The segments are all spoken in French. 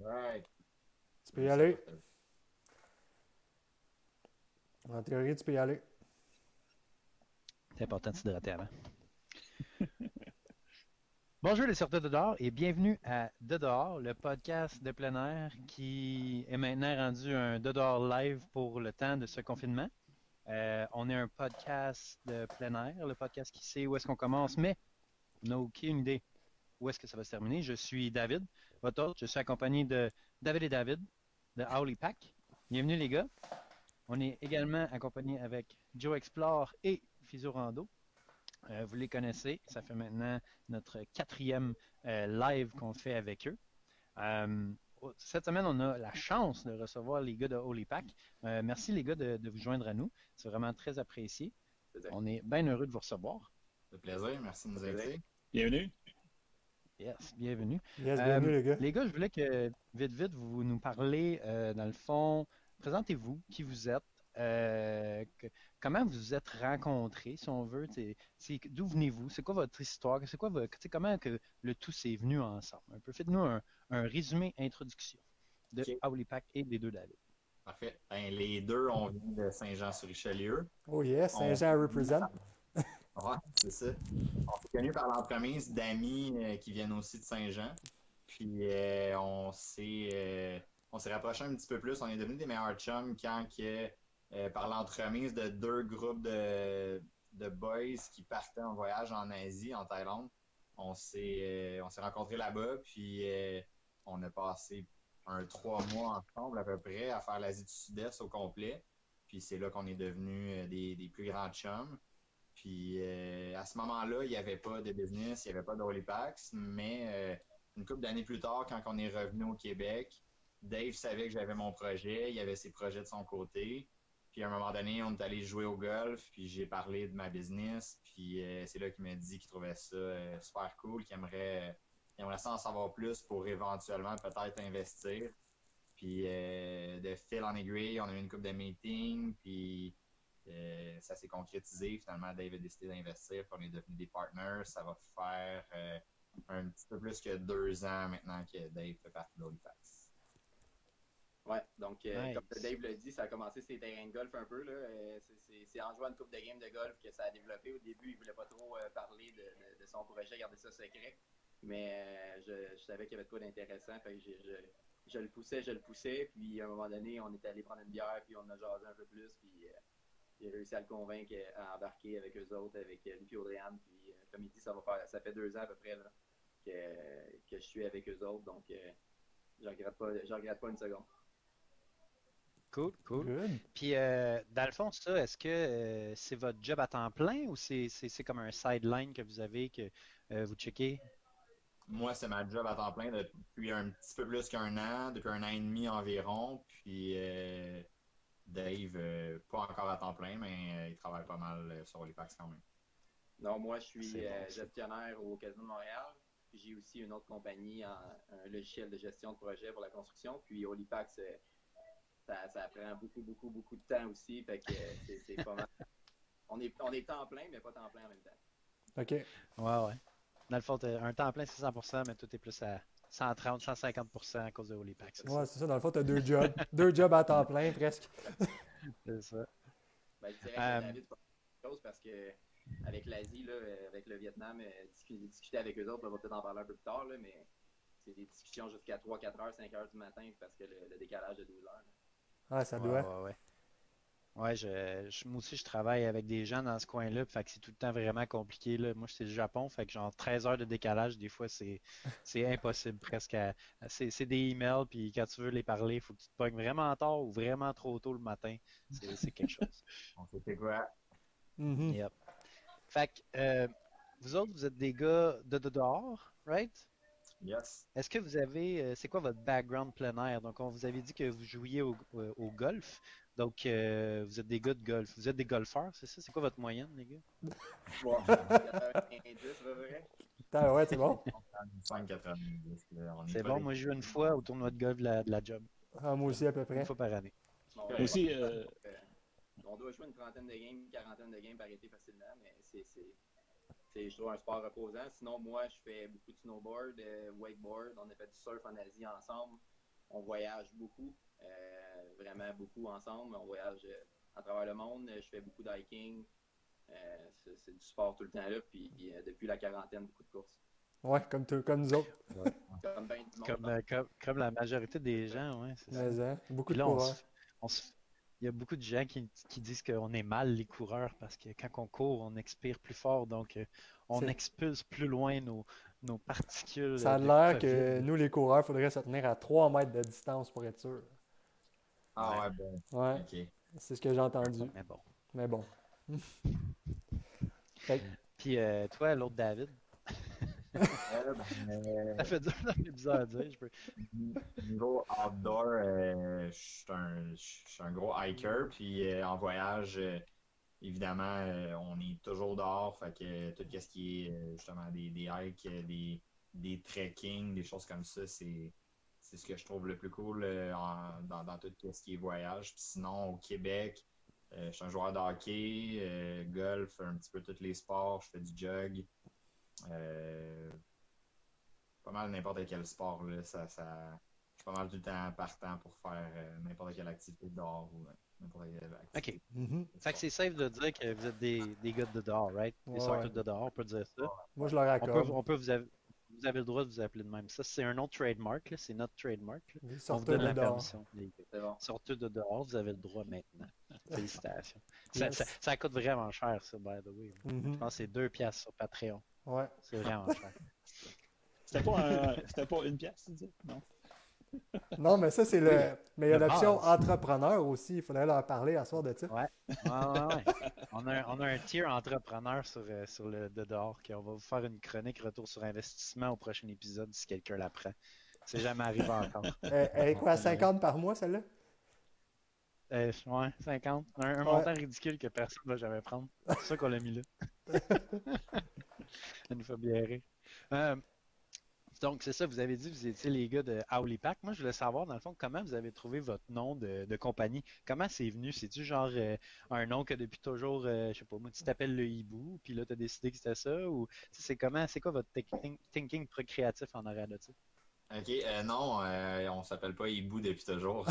Right. Tu peux y aller. En théorie, tu peux y aller. C'est important de s'hydrater avant. Bonjour les sorteurs de dehors et bienvenue à De dehors, le podcast de plein air qui est maintenant rendu un De dehors live pour le temps de ce confinement. On est un podcast de plein air, le podcast qui sait où est-ce qu'on commence, mais on n'a aucune idée où est-ce que ça va se terminer. Je suis David, votre hôte. Je suis accompagné de David et David de Howley Pack. Bienvenue les gars. On est également accompagné avec Joe Explore et Physio Rando. Vous les connaissez, ça fait maintenant notre quatrième live qu'on fait avec eux. Euh, Cette semaine, on a la chance de recevoir les gars de Holy Pack. Merci les gars de vous joindre à nous. C'est vraiment très apprécié. On est bien heureux de vous recevoir. Ça fait plaisir, merci de nous inviter. Bienvenue. Yes, bienvenue. Yes, bienvenue les gars. Les gars, je voulais que vite, vous nous parlez, dans le fond, présentez-vous, qui vous êtes, comment vous vous êtes rencontrés, si on veut, d'où venez-vous, c'est quoi votre histoire, c'est quoi comment que le tout s'est venu ensemble. Un peu, faites-nous un résumé introduction de Ok. Howley Pack et des deux David. Parfait. Ben, les deux, on vient de Saint-Jean-sur-Richelieu. Oh yes, Saint-Jean represent. Ouais, c'est ça. On s'est connus par l'entremise d'amis qui viennent aussi de Saint-Jean. Puis on s'est rapprochés un petit peu plus. On est devenus des meilleurs chums quand par l'entremise de deux groupes de boys qui partaient en voyage en Asie, en Thaïlande. On s'est rencontrés là-bas, puis on a passé 3 mois ensemble à peu près à faire l'Asie du Sud-Est au complet. Puis c'est là qu'on est devenus des plus grands chums. Puis à ce moment-là, il n'y avait pas de business, il n'y avait pas de Packs, mais une couple d'années plus tard, quand on est revenu au Québec, Dave savait que j'avais mon projet, il avait ses projets de son côté. Puis à un moment donné, on est allé jouer au golf, puis j'ai parlé de ma business, puis c'est là qu'il m'a dit qu'il trouvait ça super cool, qu'il aimerait ça en savoir plus pour éventuellement peut-être investir. Puis de fil en aiguille, on a eu une couple de meetings, puis ça s'est concrétisé. Finalement, Dave a décidé d'investir, puis on est devenus des partners. Ça va faire un petit peu plus que 2 ans maintenant que Dave fait partie de Halifax. Ouais, donc Nice. comme Dave l'a dit, ça a commencé ses terrains de golf un peu. Là. C'est en jouant une coupe de games de golf que ça a développé. Au début, il voulait pas trop parler de son projet, garder ça secret. Mais je savais qu'il y avait de quoi d'intéressant. Fait que je le poussais. Puis à un moment donné, on est allé prendre une bière, puis on a jasé un peu plus. Puis j'ai réussi à le convaincre à embarquer avec eux autres, avec Lucie Audrey-Anne. Puis comme il dit, ça fait 2 ans à peu près là, que je suis avec eux autres. Donc je regrette pas une seconde. Cool. Good. Puis, dans le fond, ça, est-ce que c'est votre job à temps plein ou c'est comme un sideline que vous avez que vous checkez? Moi, c'est ma job à temps plein depuis un petit peu plus qu'un an, depuis 1 an et demi environ. Puis Dave, pas encore à temps plein, mais il travaille pas mal sur Halifax quand même. Non, moi, je suis C'est bon, ça. gestionnaire au Casino de Montréal. Puis j'ai aussi une autre compagnie, un logiciel de gestion de projet pour la construction. Puis Halifax, ça prend beaucoup de temps aussi. Fait que c'est pas mal. On est temps plein, mais pas temps plein en même temps. OK. Ouais. Dans le fond, un temps plein, c'est 100%, mais tout est plus à 130, 150% à cause de Holy Pack, c'est Ouais, ça? c'est ça. Dans le fond, t'as deux jobs. Deux jobs à temps plein, presque. C'est ça. Ben, je dirais que David fait quelque chose parce que avec l'Asie, là, avec le Vietnam, discuter avec eux autres, là, on va peut-être en parler un peu plus tard, là, mais c'est des discussions jusqu'à 3, 4 heures, 5 heures du matin parce que le décalage de 12 heures. Ah, ça doit. Ouais. Ouais, moi aussi, je travaille avec des gens dans ce coin-là, fait que c'est tout le temps vraiment compliqué, là. Moi, c'est le Japon, fait que genre 13 heures de décalage, des fois, c'est impossible presque c'est des emails, puis quand tu veux les parler, il faut que tu te pognes vraiment tard ou vraiment trop tôt le matin. C'est quelque chose. On sait c'est quoi? Mhm. Yep. Fait que, vous autres, vous êtes des gars de dehors, right? Yes. Est-ce que vous avez, c'est quoi votre background plein air? Donc, on vous avait dit que vous jouiez au golf. Donc, vous êtes des gars de golf. Vous êtes des golfeurs, c'est ça? C'est quoi votre moyenne, les gars? Wow. 90, va vrai? Attends, ouais, c'est bon. 5,90. On est C'est pas bon, des- moi, je joue une fois au tournoi de golf de la job. Ah, moi aussi, à peu Une près. fois par année. Bon, Ouais. Aussi, on doit jouer une trentaine de games, quarantaine de games par été facilement, mais je trouve un sport reposant. Sinon, moi, je fais beaucoup de snowboard, wakeboard. On a fait du surf en Asie ensemble. on voyage beaucoup, vraiment beaucoup ensemble. On voyage à travers le monde. Je fais beaucoup d'hiking. C'est du sport tout le temps là. Puis depuis la quarantaine, beaucoup de courses. Ouais, comme nous autres. Comme ben du monde. Comme la majorité des gens, ouais, c'est ça. Mais, hein, beaucoup Puis de là, coureurs. il y a beaucoup de gens qui disent qu'on est mal les coureurs parce que quand on court, on expire plus fort, donc on C'est- expulse plus loin nos particules. Ça a de l'air COVID. que nous, les coureurs, il faudrait se tenir à 3 mètres de distance pour être sûr. Ah ouais, bon. Ouais, Ok. c'est ce que j'ai entendu. Mais bon. Mais bon. Fait que- Puis toi, l'autre David, ça fait bizarre à dire. Niveau outdoor, je suis un gros hiker, puis en voyage, évidemment, on est toujours dehors, fait que tout ce qui est justement des hikes, des trekking, des choses comme ça, c'est ce que je trouve le plus cool dans tout ce qui est voyage. Puis sinon, au Québec, je suis un joueur de hockey, golf, un petit peu tous les sports, je fais du jog. Pas mal n'importe quel sport, là, je suis pas mal tout le temps partant pour faire n'importe quelle activité dehors ou n'importe quelle activité. OK. Mhm. Fait que c'est safe de dire que vous êtes des gars de dehors, right? Des Ouais. sorteurs de dehors, on peut dire ça. Moi, je leur accorde. Vous avez le droit de vous appeler de même. Ça, c'est un autre trademark, là. C'est notre trademark, là. Les On vous sorteurs donne de la dehors. permission. Les gars. C'est bon. Sortez de dehors, vous avez le droit maintenant. Félicitations. Yes. Ça coûte vraiment cher, ça, by the way. Mhm. Je pense que c'est 2 piastres sur Patreon. Ouais. C'est vraiment cher. C'était pas une pièce, tu dis? Non. Non, mais ça, c'est le. Mais il y a Le l'option base. entrepreneur aussi. Il faudrait leur parler à soir de ça. Ouais. On a un tier entrepreneur sur le de dehors. On va vous faire une chronique retour sur investissement au prochain épisode si quelqu'un l'apprend. C'est jamais arrivé encore. Elle est quoi, 50 par mois, celle-là? Ouais, 50. Un Ouais. montant ridicule que personne ne va jamais prendre. C'est pour ça qu'on l'a mis là. Ça nous fait bien rire. Donc, c'est ça, vous avez dit que vous étiez les gars de Howly Pack. Moi, je voulais savoir, dans le fond, comment vous avez trouvé votre nom de compagnie. Comment c'est venu? C'est-tu genre un nom que depuis toujours, je sais pas, moi, tu t'appelles le hibou, puis là, tu as décidé que c'était ça? Ou c'est quoi votre thinking créatif en arrière de ça? Ok, non, on s'appelle pas Hibou depuis toujours.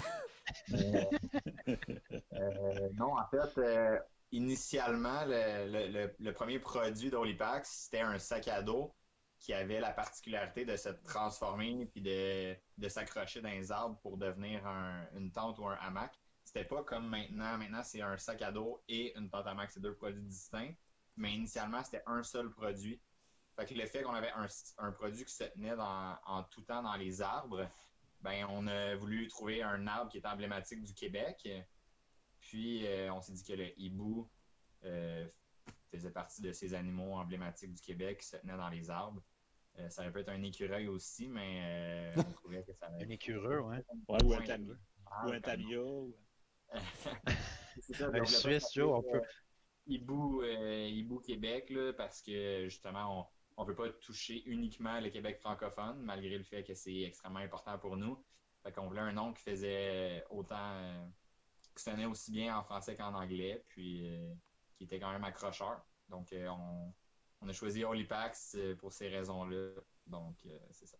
Non, en fait, initialement, le premier produit d'Olipax, c'était un sac à dos qui avait la particularité de se transformer puis de s'accrocher dans les arbres pour devenir une tente ou un hamac. C'était pas comme maintenant. Maintenant, c'est un sac à dos et une tente hamac. C'est deux produits distincts. Mais initialement, c'était un seul produit. Fait que le fait qu'on avait un produit qui se tenait en tout temps dans les arbres, ben on a voulu trouver un arbre qui est emblématique du Québec. Puis on s'est dit que le hibou faisait partie de ces animaux emblématiques du Québec qui se tenaient dans les arbres. Ça aurait pu être un écureuil aussi, mais on trouvait que ça allait Un écureux, ouais. Ouais, ou un tablier. Ou un tablier. C'est ça, Un donc, Suisse, Joe, on peut. Hibou Québec, là, parce que justement, on ne veut pas toucher uniquement le Québec francophone, malgré le fait que c'est extrêmement important pour nous. Fait qu'on voulait un nom qui faisait autant, qui sonnait aussi bien en français qu'en anglais, puis qui était quand même accrocheur. Donc, on a choisi Olipax pour ces raisons-là. Donc, c'est ça.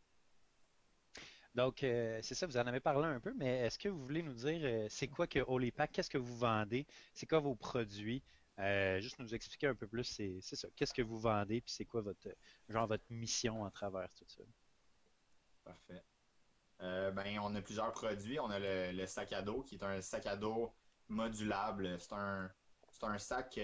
Donc, c'est ça, vous en avez parlé un peu, mais est-ce que vous voulez nous dire c'est quoi que Holy Pack, qu'est-ce que vous vendez, c'est quoi vos produits? Juste nous expliquer un peu plus, c'est ça, qu'est-ce que vous vendez, puis c'est quoi votre mission à travers tout ça? Parfait. Ben, on a plusieurs produits. On a le sac à dos, qui est un sac à dos modulable. C'est un sac,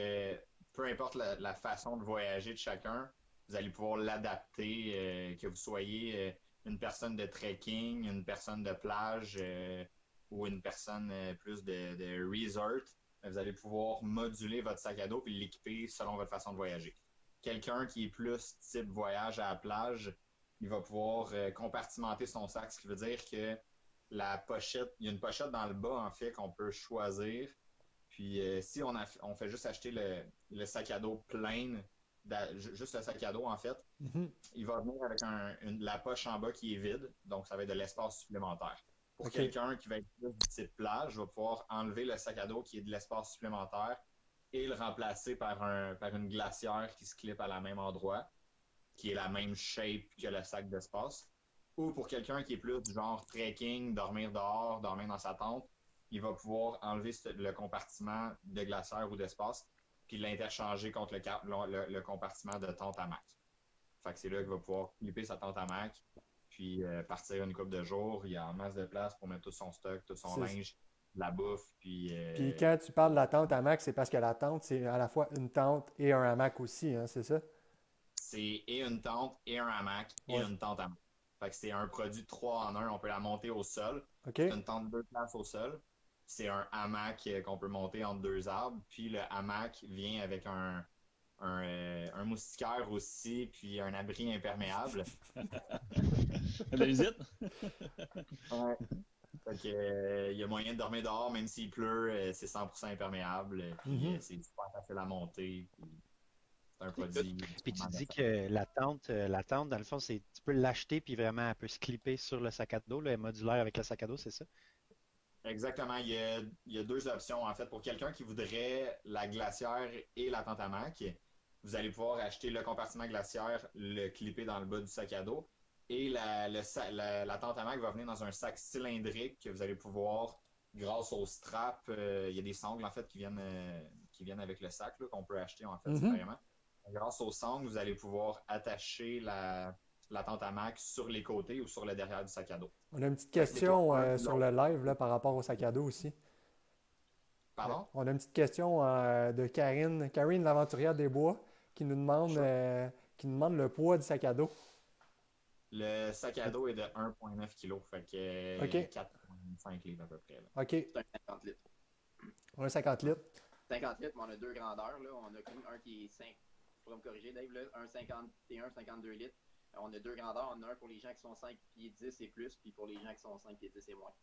peu importe la façon de voyager de chacun, vous allez pouvoir l'adapter, que vous soyez une personne de trekking, une personne de plage ou une personne plus de resort. Vous allez pouvoir moduler votre sac à dos et l'équiper selon votre façon de voyager. Quelqu'un qui est plus type voyage à la plage, il va pouvoir compartimenter son sac, ce qui veut dire que la pochette, il y a une pochette dans le bas, en fait, qu'on peut choisir. Puis si on fait juste acheter le sac à dos plein, juste le sac à dos, en fait, il va venir avec la poche en bas qui est vide, donc ça va être de l'espace supplémentaire. Pour quelqu'un qui va être plus du type plage, va pouvoir enlever le sac à dos qui est de l'espace supplémentaire et le remplacer par une glacière qui se clip à la même endroit, qui est la même shape que le sac d'espace. Ou pour quelqu'un qui est plus du genre trekking, dormir dehors, dormir dans sa tente, il va pouvoir enlever le compartiment de glacière ou d'espace, puis l'interchanger contre le compartiment de tente hamac. Fait que c'est là qu'il va pouvoir flipper sa tente hamac, puis partir une couple de jours. Il y a en masse de place pour mettre tout son stock, tout son linge, la bouffe, puis... Puis quand tu parles de la tente hamac, c'est parce que la tente, c'est à la fois une tente et un hamac aussi, hein, c'est ça? C'est et une tente, et un hamac, et une tente hamac. Fait que c'est un produit 3 en 1. On peut la monter au sol. Okay. C'est une tente 2 places au sol. C'est un hamac qu'on peut monter entre 2 arbres. Puis le hamac vient avec un moustiquaire aussi, puis un abri imperméable. La visite? Ouais. Fait que, il y a moyen de dormir dehors, même s'il pleut, c'est 100% imperméable. Puis c'est super facile à monter. C'est un produit. Puis tu dis que la tente, dans le fond, tu peux l'acheter puis vraiment elle peut se clipper sur le sac à dos, là, elle est modulaire avec le sac à dos, c'est ça? Exactement. Il y a 2 options, en fait. Pour quelqu'un qui voudrait la glacière et la tente hamac, vous allez pouvoir acheter le compartiment glaciaire, le clipper dans le bas du sac à dos. Et la tente hamac va venir dans un sac cylindrique que vous allez pouvoir, grâce au strap, il y a des sangles, en fait, qui viennent avec le sac, là, qu'on peut acheter, en fait, séparément. Grâce aux sangles, vous allez pouvoir attacher la tente hamac sur les côtés ou sur le derrière du sac à dos. On a une petite question sur le live là, par rapport au sac à dos aussi. Pardon? On a une petite question de Karine l'aventurière des bois, qui nous demande le poids du sac à dos. Le sac à dos est de 1,9 kg, fait que 4,5 livres à peu près. Là. OK. C'est un 50 litres. Un 50 litres. 50 litres, mais on a 2 grandeurs. Là. On a un qui est 5, tu pourrais me corriger Dave, là, un 51, 52 litres. On a 2 grandeurs. On a un pour les gens qui sont 5 pieds 10 et plus, puis pour les gens qui sont 5 pieds 10 et moins.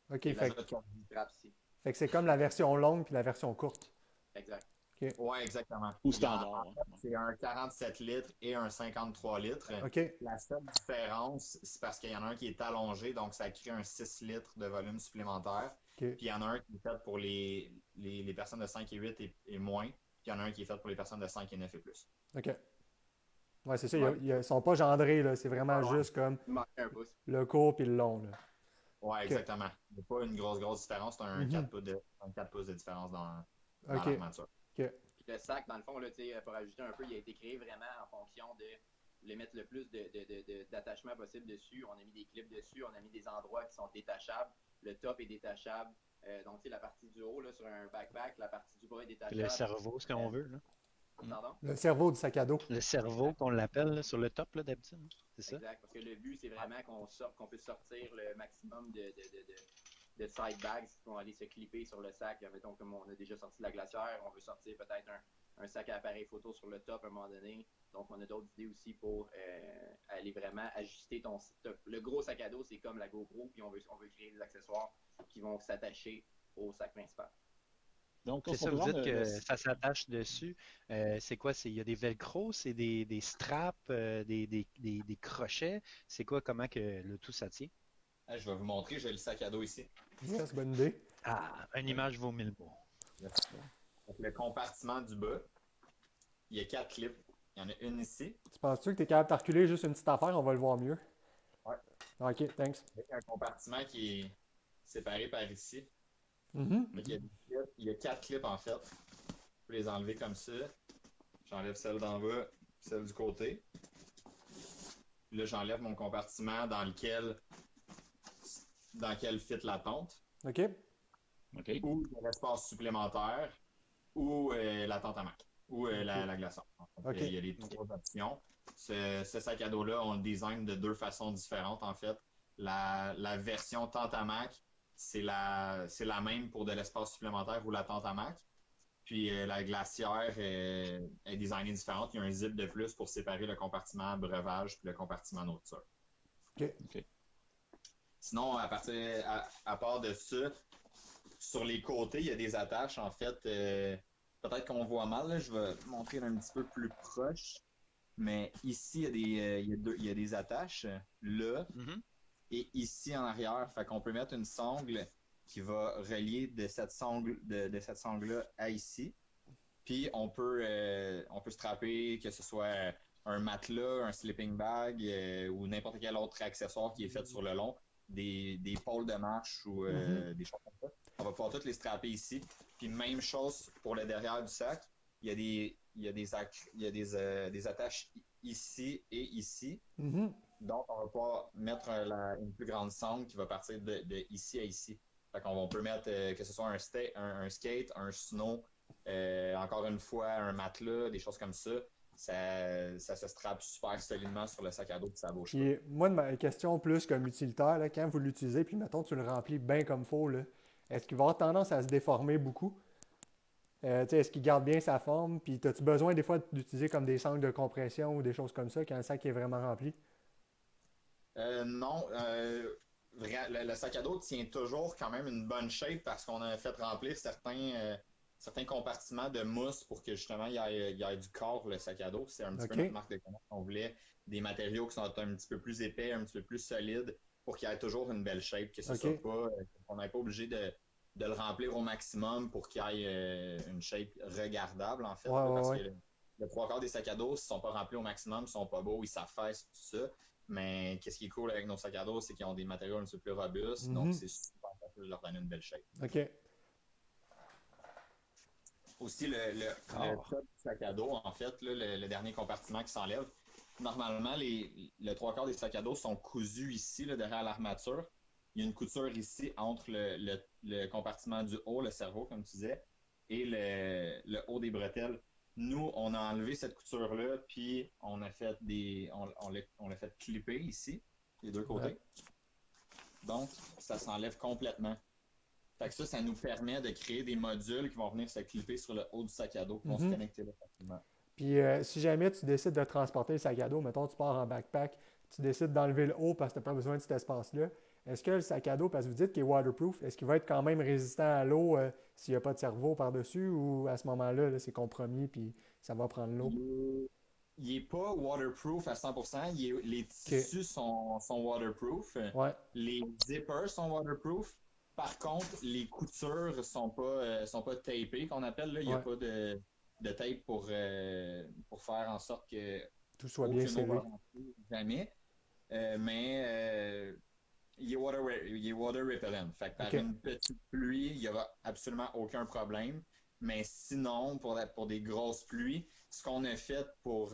OK, fait que c'est comme la version longue puis la version courte. Exact. Okay. Oui, exactement. Ou standard. C'est un 47 litres et un 53 litres. Okay. La seule différence, c'est parce qu'il y en a un qui est allongé, donc ça crée un 6 litres de volume supplémentaire. Okay. Puis il y en a un qui est fait pour les personnes de 5 et 8 et moins. Puis il y en a un qui est fait pour les personnes de 5 et 9 et plus. OK. Ouais, c'est ça. Ils ne sont pas gendrés, là. C'est vraiment juste comme le court puis le long. Là. Ouais, exactement. Il n'y a pas une grosse différence. C'est un 4 pouces de différence dans l'armature. Okay. Puis le sac, dans le fond, là, pour ajouter un peu, il a été créé vraiment en fonction de mettre le plus d'attachements possible dessus. On a mis des clips dessus, on a mis des endroits qui sont détachables. Le top est détachable. Donc, la partie du haut là, sur un backpack, la partie du bas est détachable. Le cerveau, ce qu'on veut. Là. Pardon? Le cerveau du sac à dos. Le cerveau, qu'on l'appelle là, sur le top d'habitude. C'est ça? Exact, parce que le but, c'est vraiment qu'on puisse sortir le maximum de side bags qui vont aller se clipper sur le sac. Mettons, comme on a déjà sorti la glacière, on veut sortir peut-être un sac à appareil photo sur le top à un moment donné. Donc, on a d'autres idées aussi pour aller vraiment ajuster ton top. Le gros sac à dos, c'est comme la GoPro, puis on veut créer des accessoires qui vont s'attacher au sac principal. Donc, c'est ça, vous dites que ça s'attache dessus. C'est quoi? Il y a des velcro, c'est des straps, des crochets. C'est quoi? Comment que le tout ça tient? Je vais vous montrer, j'ai le sac à dos ici. Yes, bonne idée. Ah, une image vaut 1000 mots. Donc, le compartiment du bas, il y a 4 clips. Il y en a une ici. Tu penses-tu que tu es capable de reculer juste une petite affaire? On va le voir mieux. Ouais. OK, thanks. Il y a un compartiment qui est séparé par ici. Mm-hmm. Il y a 4 clips en fait. Je peux les enlever comme ça. J'enlève celle d'en bas, celle du côté. Là, j'enlève mon compartiment dans lequel fit la tente. OK. Ou l'espace supplémentaire, ou la tente hamac, ou la glaçon. Il y a les 3 options. Ce sac à dos-là, on le design de 2 façons différentes en fait. La version tente hamac, c'est la même pour de l'espace supplémentaire ou la tente hamac. Puis la glacière est designée différente. Il y a un zip de plus pour séparer le compartiment breuvage et le compartiment nourriture. OK. Sinon, à part de ça, sur les côtés, il y a des attaches. En fait, peut-être qu'on voit mal. Là, je vais montrer un petit peu plus proche. Mais ici, il y a des attaches. Là. Et ici en arrière, fait qu'on peut mettre une sangle qui va relier de cette sangle-là à ici. Puis on peut strapper, que ce soit un matelas, un sleeping bag ou n'importe quel autre accessoire qui est fait sur le long, des pôles de marche ou des choses comme ça. On va pouvoir toutes les strapper ici. Puis même chose pour le derrière du sac. Il y a des attaches ici et ici. Mhm. Donc, on va pouvoir mettre une plus grande sangle qui va partir de ici à ici. Fait qu'on peut mettre que ce soit un skate, un snow, encore une fois, un matelas, des choses comme ça. Ça se strappe super solidement sur le sac à dos puis ça bouge pas. Puis moi, de ma question plus comme utilitaire, là, quand vous l'utilisez, puis mettons tu le remplis bien comme faut, là, est-ce qu'il va avoir tendance à se déformer beaucoup? Tu sais, est-ce qu'il garde bien sa forme? Puis as-tu besoin des fois d'utiliser comme des sangles de compression ou des choses comme ça quand le sac est vraiment rempli? Non, le sac à dos tient toujours quand même une bonne shape parce qu'on a fait remplir certains compartiments de mousse pour que justement il y ait du corps le sac à dos. C'est un petit peu notre marque de commerce. On voulait des matériaux qui sont un petit peu plus épais, un petit peu plus solides pour qu'il y ait toujours une belle shape, que ce soit pas, qu'on n'est pas obligé de le remplir au maximum pour qu'il y ait une shape regardable en fait. Parce que le trois quarts des sacs à dos, s'ils sont pas remplis au maximum, ils sont pas beaux, ils s'affaissent, tout ça. Mais qu'est-ce qui est cool avec nos sacs à dos, c'est qu'ils ont des matériaux un petit peu plus robustes, donc c'est super facile de leur donner une belle shape. OK. Aussi, le top du sac à dos, en fait, là, le dernier compartiment qui s'enlève, normalement, le trois quarts des sacs à dos sont cousus ici, là, derrière l'armature. Il y a une couture ici entre le compartiment du haut, le cerveau, comme tu disais, et le haut des bretelles. Nous, on a enlevé cette couture-là, puis on a fait on l'a fait clipper ici, les deux côtés. Ouais. Donc, ça s'enlève complètement. Fait que ça nous permet de créer des modules qui vont venir se clipper sur le haut du sac à dos, qui vont se connecter là facilement. Puis, si jamais tu décides de transporter le sac à dos, mettons, tu pars en backpack, tu décides d'enlever le haut parce que tu n'as pas besoin de cet espace-là, est-ce que le sac à dos, parce que vous dites qu'il est waterproof, est-ce qu'il va être quand même résistant à l'eau s'il n'y a pas de cerveau par-dessus ou à ce moment-là, là, c'est compromis puis ça va prendre l'eau? Il n'est pas waterproof à 100%. Les tissus sont waterproof. Ouais. Les zippers sont waterproof. Par contre, les coutures sont pas tapées, qu'on appelle. Là. Il n'y a pas de tape pour faire en sorte que tout soit bien serré. Jamais. Mais il est water repellent. Fait que par une petite pluie, il n'y aura absolument aucun problème. Mais sinon, pour des grosses pluies, ce qu'on a fait pour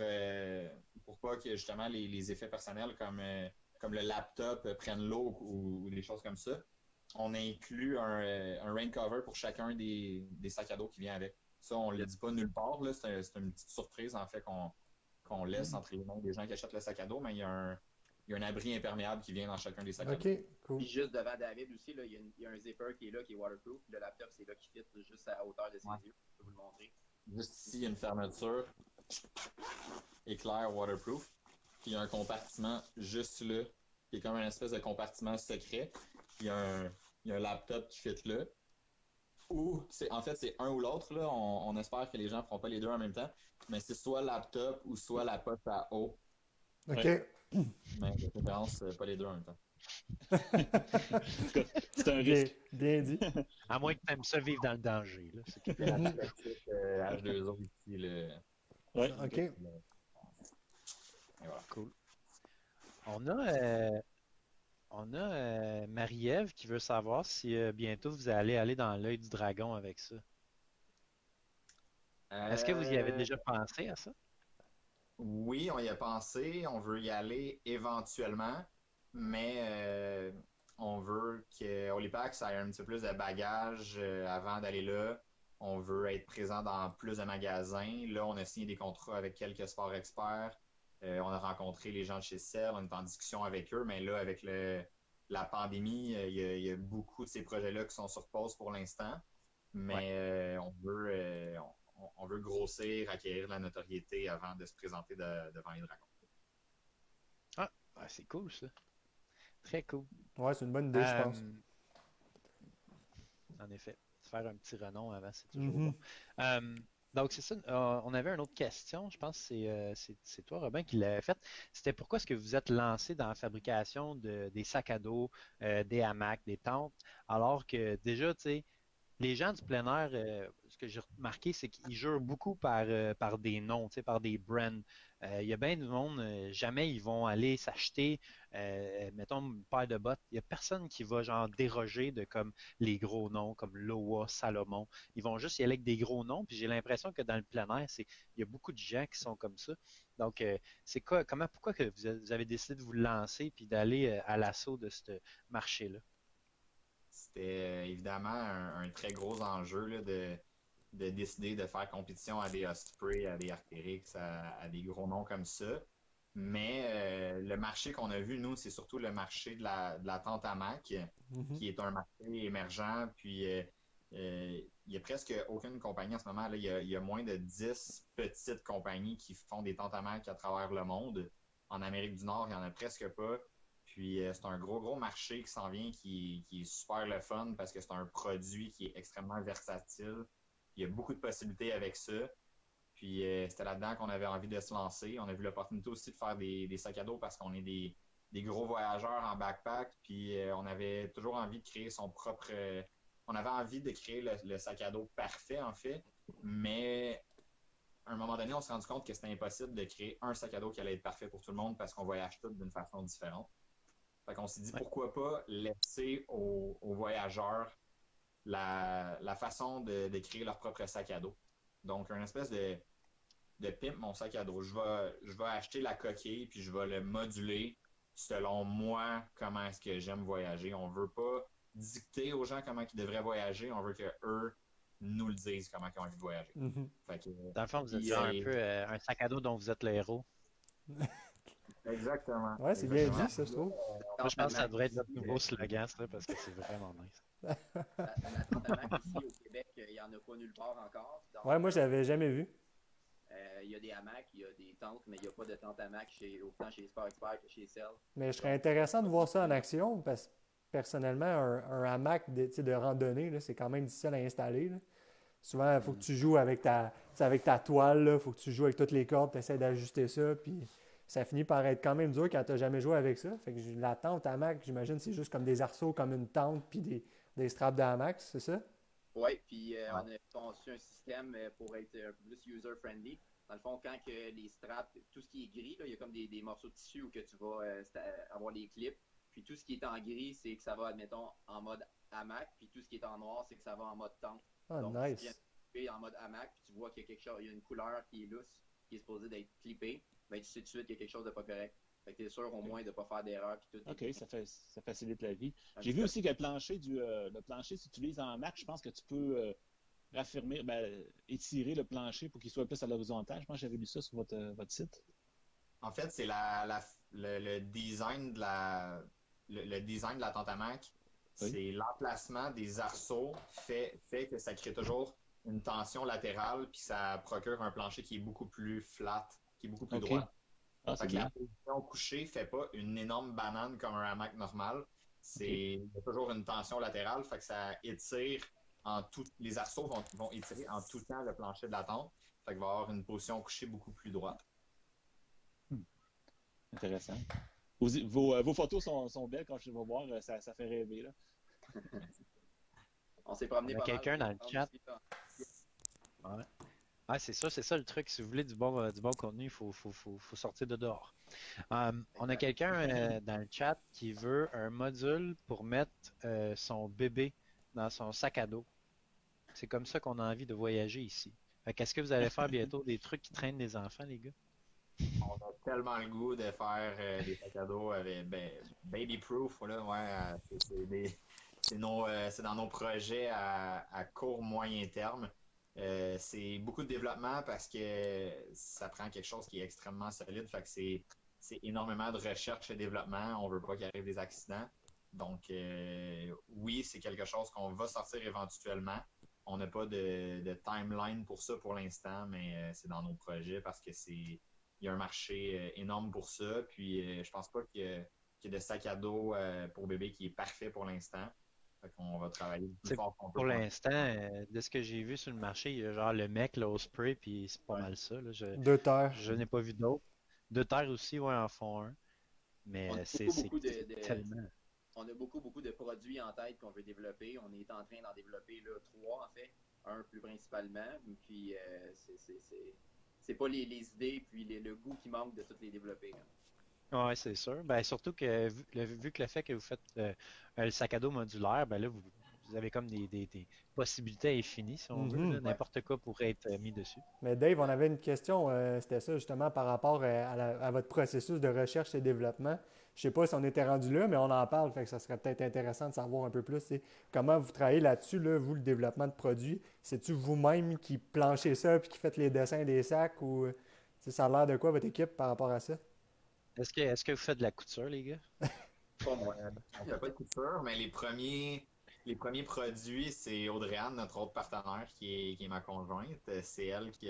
pas que justement les effets personnels comme le laptop prennent l'eau ou des choses comme ça, on a inclus un rain cover pour chacun des sacs à dos qui vient avec. Ça, on ne le dit pas nulle part. Là. C'est une petite surprise en fait qu'on laisse entre les mains des gens qui achètent le sac à dos, mais il y a un abri imperméable qui vient dans chacun des sacs à dos. Cool. Puis juste devant David aussi, là, il y a un zipper qui est là, qui est waterproof. Le laptop, c'est là qui fit juste à hauteur de ses yeux. Je peux vous le montrer. Juste ici, il y a une fermeture éclair waterproof. Puis il y a un compartiment juste là, qui est comme une espèce de compartiment secret. Puis il y a un laptop qui fit là. En fait, c'est un ou l'autre. Là. On espère que les gens ne feront pas les deux en même temps. Mais c'est soit laptop ou soit la poche à eau. OK. Ouais. Mais de préférence, pas les deux en même temps. C'est un risque. Bien dit. À moins que tu aimes ça vivre dans le danger. Là. C'est la classique H2O ici. Ouais. OK. Et voilà. Cool. On a Marie-Ève qui veut savoir si bientôt vous allez aller dans l'œil du dragon avec ça. Est-ce que vous y avez déjà pensé à ça? Oui, on y a pensé. On veut y aller éventuellement, mais on veut qu'Holipack, ça ait un petit peu plus de bagages avant d'aller là. On veut être présent dans plus de magasins. Là, on a signé des contrats avec quelques sports experts. On a rencontré les gens de chez Cell, on est en discussion avec eux, mais là, avec la pandémie, il y a beaucoup de ces projets-là qui sont sur pause pour l'instant. Mais on veut grossir, acquérir de la notoriété avant de se présenter devant les dragons. Ah, c'est cool ça. Très cool. Ouais, c'est une bonne idée, je pense. En effet. Se faire un petit renom avant, c'est toujours bon. Donc, c'est ça. On avait une autre question. Je pense que c'est toi, Robin, qui l'avait faite. C'était pourquoi est-ce que vous êtes lancé dans la fabrication des sacs à dos, des hamacs, des tentes, alors que déjà, tu sais, Les gens du plein air, ce que j'ai remarqué, c'est qu'ils jurent beaucoup par des noms, tu sais, par des brands. Il y a bien du monde, jamais ils vont aller s'acheter, mettons, une paire de bottes. Il n'y a personne qui va genre déroger de comme les gros noms, comme Loa, Salomon. Ils vont juste y aller avec des gros noms. Puis j'ai l'impression que dans le plein air, il y a beaucoup de gens qui sont comme ça. Donc, c'est quoi, pourquoi que vous avez décidé de vous lancer puis d'aller à l'assaut de ce marché-là? C'était évidemment un très gros enjeu là, de décider de faire compétition à des Osprey, à des Arc'teryx, à des gros noms comme ça. Mais le marché qu'on a vu, nous, c'est surtout le marché de la Tentamac, Mhm. qui est un marché émergent. Puis, il n'y a presque aucune compagnie en ce moment. Là, il y a moins de 10 petites compagnies qui font des Tentamac à travers le monde. En Amérique du Nord, il n'y en a presque pas. Puis, c'est un gros marché qui s'en vient, qui est super le fun parce que c'est un produit qui est extrêmement versatile. Il y a beaucoup de possibilités avec ça. Puis c'était là-dedans qu'on avait envie de se lancer. On a vu l'opportunité aussi de faire des sacs à dos parce qu'on est des gros voyageurs en backpack. Puis on avait toujours envie de créer son propre. On avait envie de créer le sac à dos parfait, en fait. Mais à un moment donné, on s'est rendu compte que c'était impossible de créer un sac à dos qui allait être parfait pour tout le monde parce qu'on voyage tous d'une façon différente. Fait qu'on s'est dit Ouais. pourquoi pas laisser aux voyageurs la façon de créer leur propre sac à dos. Donc, une espèce de pimp mon sac à dos. Je vais acheter la coquille puis je vais le moduler selon moi comment est-ce que j'aime voyager. On veut pas dicter aux gens comment ils devraient voyager. On veut que eux nous le disent comment ils ont envie de voyager. Mhm. Fait que, Dans le fond, vous êtes puis, genre un peu un sac à dos dont vous êtes le héros. exactement. Ouais, c'est bien Exactement. dit, ça, je trouve. Moi, je pense que ça Tentamac devrait être ici, notre nouveau slogan, ça, parce que c'est vraiment nice. la Tentamac ici au Québec, il n'y en a pas nulle part encore. Ouais, Donc, moi, je l'avais jamais vu. il y a des hamacs, il y a des tentes, mais il n'y a pas de Tentamac autant chez Sport Expert que chez Cell. Mais je serais Donc, intéressant de voir ça en action parce que personnellement, un hamac tu sais, de randonnée, là, c'est quand même difficile à installer, là. Souvent, il faut que tu joues avec tu sais, avec ta toile, il faut que tu joues avec toutes les cordes, tu essaies d'ajuster ça, puis ça finit par être quand même dur quand tu n'as jamais joué avec ça. Fait que la tente hamac, j'imagine, c'est juste comme des arceaux, comme une tente, puis des straps de hamac, c'est ça? oui, puis Ouais. on a conçu un système pour être un peu plus user-friendly. Dans le fond, quand que les straps, tout ce qui est gris, là, il y a comme des morceaux de tissu où que tu vas avoir des clips. Puis tout ce qui est en gris, c'est que ça va, admettons, en mode hamac. Puis tout ce qui est en noir, c'est que ça va en mode tente. Ah, Donc, si tu viens nice. clipper en mode hamac, puis tu vois qu'il y a quelque chose, il y a une couleur qui est lousse, qui est supposée d'être clippée, ben tu sais tout de suite qu'il y a quelque chose de pas correct. Fait que t'es sûr au moins de ne pas faire d'erreur, puis tout est OK, bien. ça facilite la vie. Tandis J'ai vu que- aussi que le plancher, si tu utilises en Mac, je pense que tu peux raffermir, étirer le plancher pour qu'il soit plus à l'horizontale. Je pense que j'avais lu ça sur votre site. En fait, c'est le design le design de la Tentamac. Oui. C'est l'emplacement des arceaux fait que ça crée toujours une tension latérale puis ça procure un plancher qui est beaucoup plus flat, qui est beaucoup plus OK. droit. Ah, Fait c'est que la bien. position couchée fait pas une énorme banane comme un hamac normal. Il y a toujours une tension latérale, fait que ça étire les arceaux vont étirer en tout temps le plancher de la tente. Fait qu'il va avoir une position couchée beaucoup plus droite. Intéressant. Vos photos sont belles quand je vais voir, ça fait rêver, là. On s'est promené On a pas mal. quelqu'un dans le chat. Aussi, là. Ouais. Ah, c'est ça le truc. Si vous voulez du bon contenu, il faut sortir de dehors. On a Exact. quelqu'un dans le chat qui veut un module pour mettre son bébé dans son sac à dos. C'est comme ça qu'on a envie de voyager ici. Qu'est-ce que vous allez faire bientôt? Des trucs qui traînent les enfants, les gars? On a tellement le goût de faire des sacs à dos avec baby proof là, ouais, c'est dans nos projets à court moyen terme. C'est beaucoup de développement parce que ça prend quelque chose qui est extrêmement solide. Fait que c'est énormément de recherche et développement. On veut pas qu'il arrive des accidents. Donc oui, c'est quelque chose qu'on va sortir éventuellement. On n'a pas de timeline pour ça pour l'instant, mais c'est dans nos projets parce que il y a un marché énorme pour ça. Puis je pense pas qu'il y ait de sac à dos pour bébé qui est parfait pour l'instant. Fait qu'on va travailler le plus C'est fort qu'on peut pour pour l'instant, de ce que j'ai vu sur le marché, il y a genre le mec là, au spray, puis c'est pas Ouais. mal ça. Là. Deux terres. Je n'ai pas vu d'autres. De terre aussi, ouais, en font un. On a Mais c'est beaucoup tellement. on a beaucoup, beaucoup de produits en tête qu'on veut développer. On est en train d'en développer là, 3, en fait. Un plus principalement. Puis, c'est pas les idées puis le goût qui manque de toutes les développer. Hein. Oui, c'est sûr. Ben, surtout que vu que le fait que vous faites le sac à dos modulaire, ben là, vous avez comme des possibilités infinies, si on veut. Mhm. Là. N'importe quoi pourrait être mis dessus. Mais Dave, on avait une question, c'était ça justement par rapport à votre processus de recherche et développement. Je sais pas si on était rendu là, mais on en parle, fait que ça serait peut-être intéressant de savoir un peu plus comment vous travaillez là-dessus, là, vous, le développement de produits. C'est-tu vous-même qui planchez ça puis qui faites les dessins des sacs ou ça a l'air de quoi votre équipe par rapport à ça? Est-ce que vous faites de la couture, les gars? Pas moi. On fait pas de couture, mais les premiers produits, c'est Audrey-Anne, notre autre partenaire, qui est ma conjointe. C'est elle qui,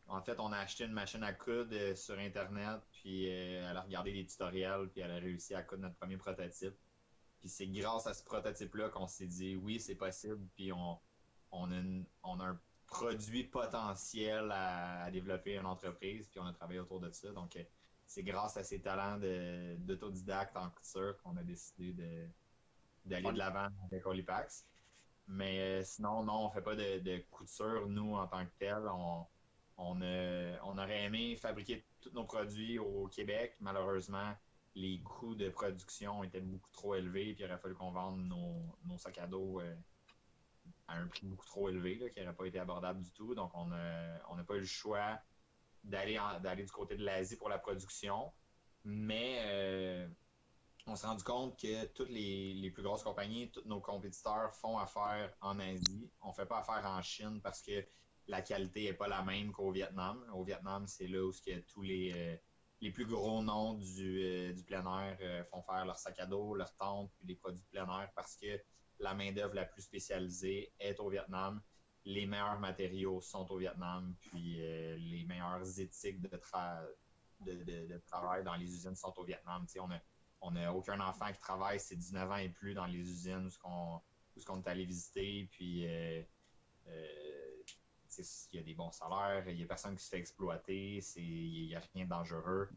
en fait, on a acheté une machine à coudre sur Internet, puis elle a regardé des tutoriels, puis elle a réussi à coudre notre premier prototype. Puis c'est grâce à ce prototype-là qu'on s'est dit, oui, c'est possible, puis on a un produit potentiel à développer une entreprise, puis on a travaillé autour de ça. Donc, c'est grâce à ces talents d'autodidacte en couture qu'on a décidé d'aller de l'avant avec Olipax. Mais sinon, non, on fait pas de couture, nous, en tant que tel. On aurait aimé fabriquer tous nos produits au Québec. Malheureusement, les coûts de production étaient beaucoup trop élevés, puis il aurait fallu qu'on vende nos sacs à dos à un prix beaucoup trop élevé, là, qui n'aurait pas été abordable du tout. Donc, on n'a pas eu le choix d'aller du côté de l'Asie pour la production. Mais on s'est rendu compte que toutes les plus grosses compagnies, tous nos compétiteurs font affaire en Asie. On ne fait pas affaire en Chine parce que la qualité n'est pas la même qu'au Vietnam. Au Vietnam, c'est là où tous les plus gros noms du plein air font faire leurs sacs à dos, leurs tentes, puis les produits de plein air parce que la main-d'œuvre la plus spécialisée est au Vietnam. Les meilleurs matériaux sont au Vietnam, puis les meilleures éthiques de travail dans les usines sont au Vietnam. On n'a aucun enfant qui travaille, c'est 19 ans et plus dans les usines où on est allé visiter, puis il y a des bons salaires, il n'y a personne qui se fait exploiter, il n'y a rien de dangereux.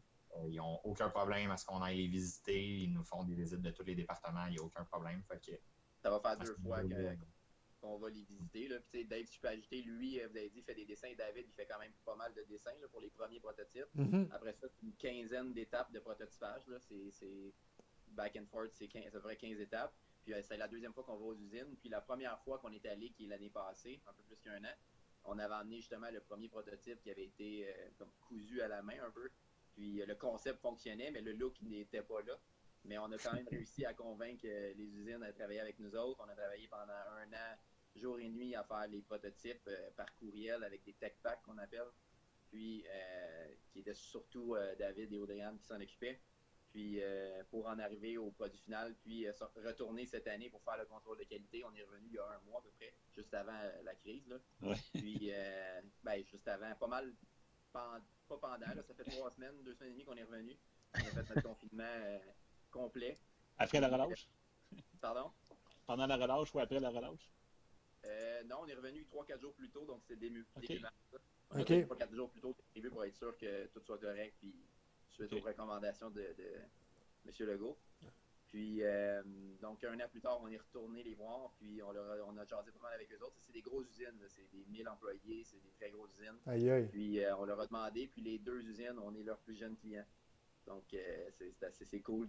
Ils n'ont aucun problème à ce qu'on aille les visiter, ils nous font des visites de tous les départements, il n'y a aucun problème. Fait que, ça va faire 2 fois qu'on va les visiter. Là. Puis, Dave, si je peux ajouter, lui, vous avez dit, il fait des dessins. David, il fait quand même pas mal de dessins là, pour les premiers prototypes. Mhm. Après ça, c'est une quinzaine d'étapes de prototypage. Là. C'est back and forth, c'est à peu près 15 étapes. Puis c'est la deuxième fois qu'on va aux usines. Puis la première fois qu'on est allé, qui est l'année passée, un peu plus qu'1 an, on avait amené justement le premier prototype qui avait été comme cousu à la main un peu. Puis le concept fonctionnait, mais le look n'était pas là. Mais on a quand même réussi à convaincre les usines à travailler avec nous autres. On a travaillé pendant 1 an, jour et nuit, à faire les prototypes par courriel avec des tech packs qu'on appelle. Puis, qui étaient surtout David et Audrey-Anne qui s'en occupaient. Puis, pour en arriver au produit final, puis retourner cette année pour faire le contrôle de qualité. On est revenu il y a 1 mois à peu près, juste avant la crise. Là. Ouais. Puis, juste avant, pas mal, pas pendant, là, ça fait 3 semaines, 2 semaines et demie qu'on est revenu. On a fait notre confinement complet. Après la relâche? Pardon? Pendant la relâche ou après la relâche? Non, on est revenu 3-4 jours plus tôt, donc c'est début mars. On Ok. est 3-4 jours plus tôt que prévu pour être sûr que tout soit correct, puis suite aux recommandations de M. Legault. Puis, donc, 1 an plus tard, on est retourné les voir, puis on a jasé pas mal avec eux autres. C'est des grosses usines, là, c'est des 1000 employés, c'est des très grosses usines. Aïe, aïe. Puis, on leur a demandé, puis les 2 usines, on est leurs plus jeunes clients. Donc, c'est cool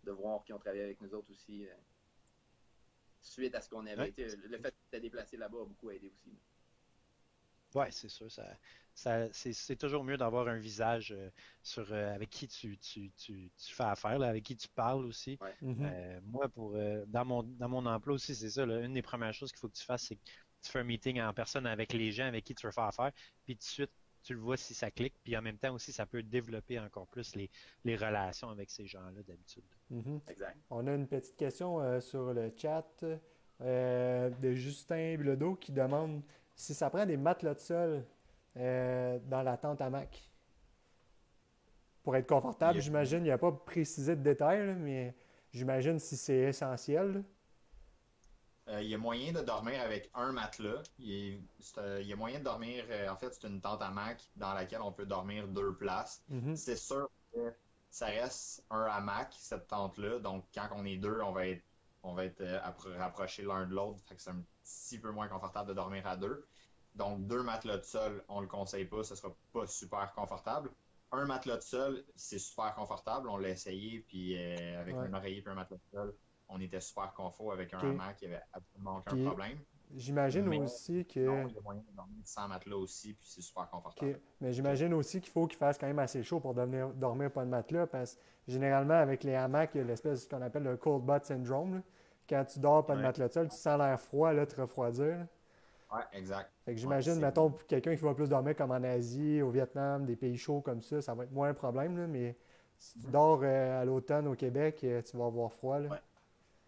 de voir qu'ils ont travaillé avec nous autres aussi. Suite à ce qu'on avait été. Le fait d'être déplacé là-bas a beaucoup aidé aussi. Oui, c'est sûr. C'est toujours mieux d'avoir un visage avec qui tu fais affaire, là, avec qui tu parles aussi. Ouais. Mhm. Moi, dans mon emploi aussi, c'est ça. Là, une des premières choses qu'il faut que tu fasses, c'est que tu fais un meeting en personne avec les gens avec qui tu veux faire affaire. Puis tout de suite, tu le vois si ça clique. Puis en même temps aussi, ça peut développer encore plus les relations avec ces gens-là d'habitude. Mhm. Exact. On a une petite question sur le chat de Justin Bilodeau qui demande si ça prend des matelas de sol dans la tente à Mac. Pour être confortable, Yes. j'imagine, il n'y a pas précisé de détails, là, mais j'imagine si c'est essentiel. Il y a moyen de dormir avec un matelas. Il y a moyen de dormir, en fait, c'est une tente à Mac dans laquelle on peut dormir 2 places. Mhm. C'est sûr que ça reste un hamac, cette tente-là. Donc, quand on est deux, on va être rapprochés l'un de l'autre. Fait que c'est un petit peu moins confortable de dormir à deux. Donc, 2 matelas de sol, on le conseille pas, ce sera pas super confortable. Un matelas de sol, c'est super confortable. On l'a essayé, puis avec un oreiller et un matelas de sol, on était super confort avec un hamac, il n'y avait absolument aucun problème. J'imagine aussi que. Non, il y a moyen de dormir sans matelas aussi, puis c'est super confortable. Mais j'imagine aussi qu'il faut qu'il fasse quand même assez chaud pour dormir pas de matelas, parce que généralement, avec les hamacs, il y a l'espèce qu'on appelle le cold butt syndrome. Là. Quand tu dors pas de matelas de sol, tu sens l'air froid là, te refroidir. Là. Ouais, exact. Fait que j'imagine, mettons, pour quelqu'un qui va plus dormir comme en Asie, au Vietnam, des pays chauds comme ça va être moins un problème, là, mais si tu dors à l'automne au Québec, tu vas avoir froid. Là.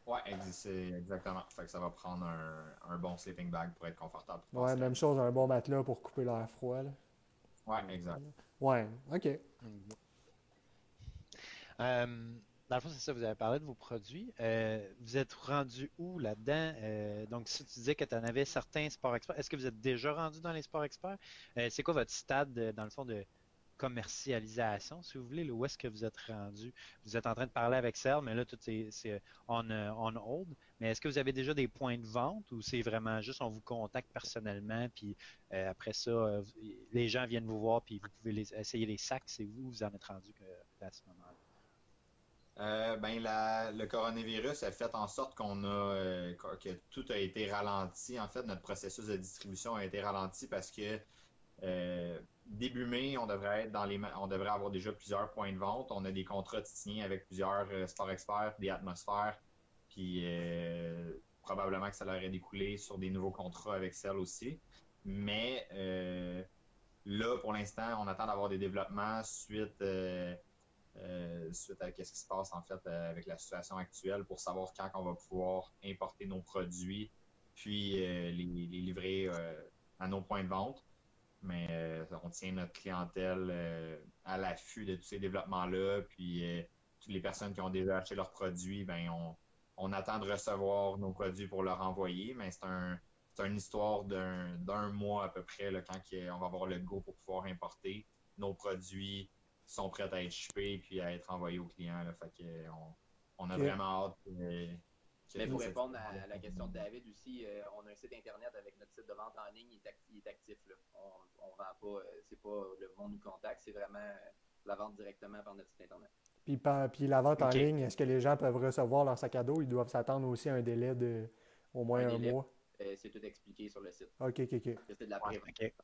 Ouais, c'est exactement. Fait que ça va prendre un bon sleeping bag pour être confortable. Ouais, même chose, un bon matelas pour couper l'air froid. Là. Ouais, exact. Ouais, OK. Dans le fond, c'est ça, vous avez parlé de vos produits. Vous êtes rendu où là-dedans? Donc, si tu disais que tu en avais certains sports experts, est-ce que vous êtes déjà rendu dans les sports experts? C'est quoi votre stade, dans le fond, de commercialisation, si vous voulez? Là, où est-ce que vous êtes rendu? Vous êtes en train de parler avec Cell, mais là, tout c'est on hold. Mais est-ce que vous avez déjà des points de vente ou c'est vraiment juste on vous contacte personnellement, puis après ça, les gens viennent vous voir, puis vous pouvez essayer les sacs, c'est vous en êtes rendu à ce moment-là? Le coronavirus a fait en sorte que tout a été ralenti. En fait, notre processus de distribution a été ralenti parce que début mai, on devrait avoir déjà plusieurs points de vente. On a des contrats signés avec plusieurs sports experts, des atmosphères, puis probablement que ça leur est découlé sur des nouveaux contrats avec Cell aussi. Mais là, pour l'instant, on attend d'avoir des développements suite à ce qui se passe en fait avec la situation actuelle pour savoir quand on va pouvoir importer nos produits puis les livrer à nos points de vente. Mais on tient notre clientèle à l'affût de tous ces développements-là. Puis toutes les personnes qui ont déjà acheté leurs produits, on attend de recevoir nos produits pour leur envoyer. Mais c'est une histoire d'un mois à peu près là, quand on va avoir le go pour pouvoir importer nos produits sont prêts à être shippés puis à être envoyés aux clients. Là. Fait que, on a vraiment hâte. Mais pour répondre à la question de David aussi, on a un site internet avec notre site de vente en ligne, il est actif. Là. On vend pas, c'est pas le monde nous contacte, c'est vraiment la vente directement par notre site internet. Puis la vente en ligne, est-ce que les gens peuvent recevoir leur sac à dos? Ils doivent s'attendre aussi à un délai de au moins un mois? C'est tout expliqué sur le site. OK. C'est de la pré-vente. Okay.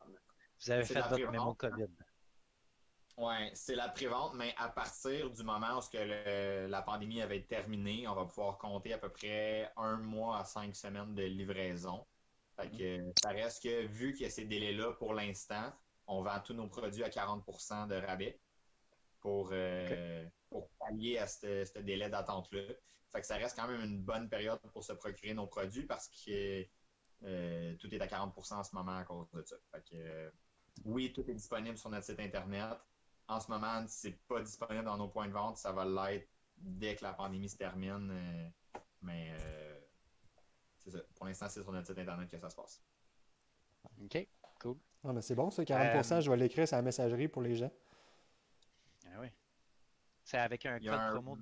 Vous avez fait votre mémo COVID. Oui, c'est la prévente, mais à partir du moment où la pandémie avait terminé, on va pouvoir compter à peu près 1 mois à 5 semaines de livraison. Fait que ça reste que, vu qu'il y a ces délais-là pour l'instant, on vend tous nos produits à 40% de rabais pour pallier à ce délai d'attente-là. Fait que ça reste quand même une bonne période pour se procurer nos produits parce que tout est à 40% en ce moment à cause de ça. Fait que oui, tout est disponible sur notre site internet. En ce moment, c'est pas disponible dans nos points de vente. Ça va l'être dès que la pandémie se termine. Mais c'est ça. Pour l'instant, c'est sur notre site internet que ça se passe. OK, cool. Ah, mais c'est bon, ça. 40%, je vais l'écrire sur la messagerie pour les gens. Ah oui. C'est avec un code promo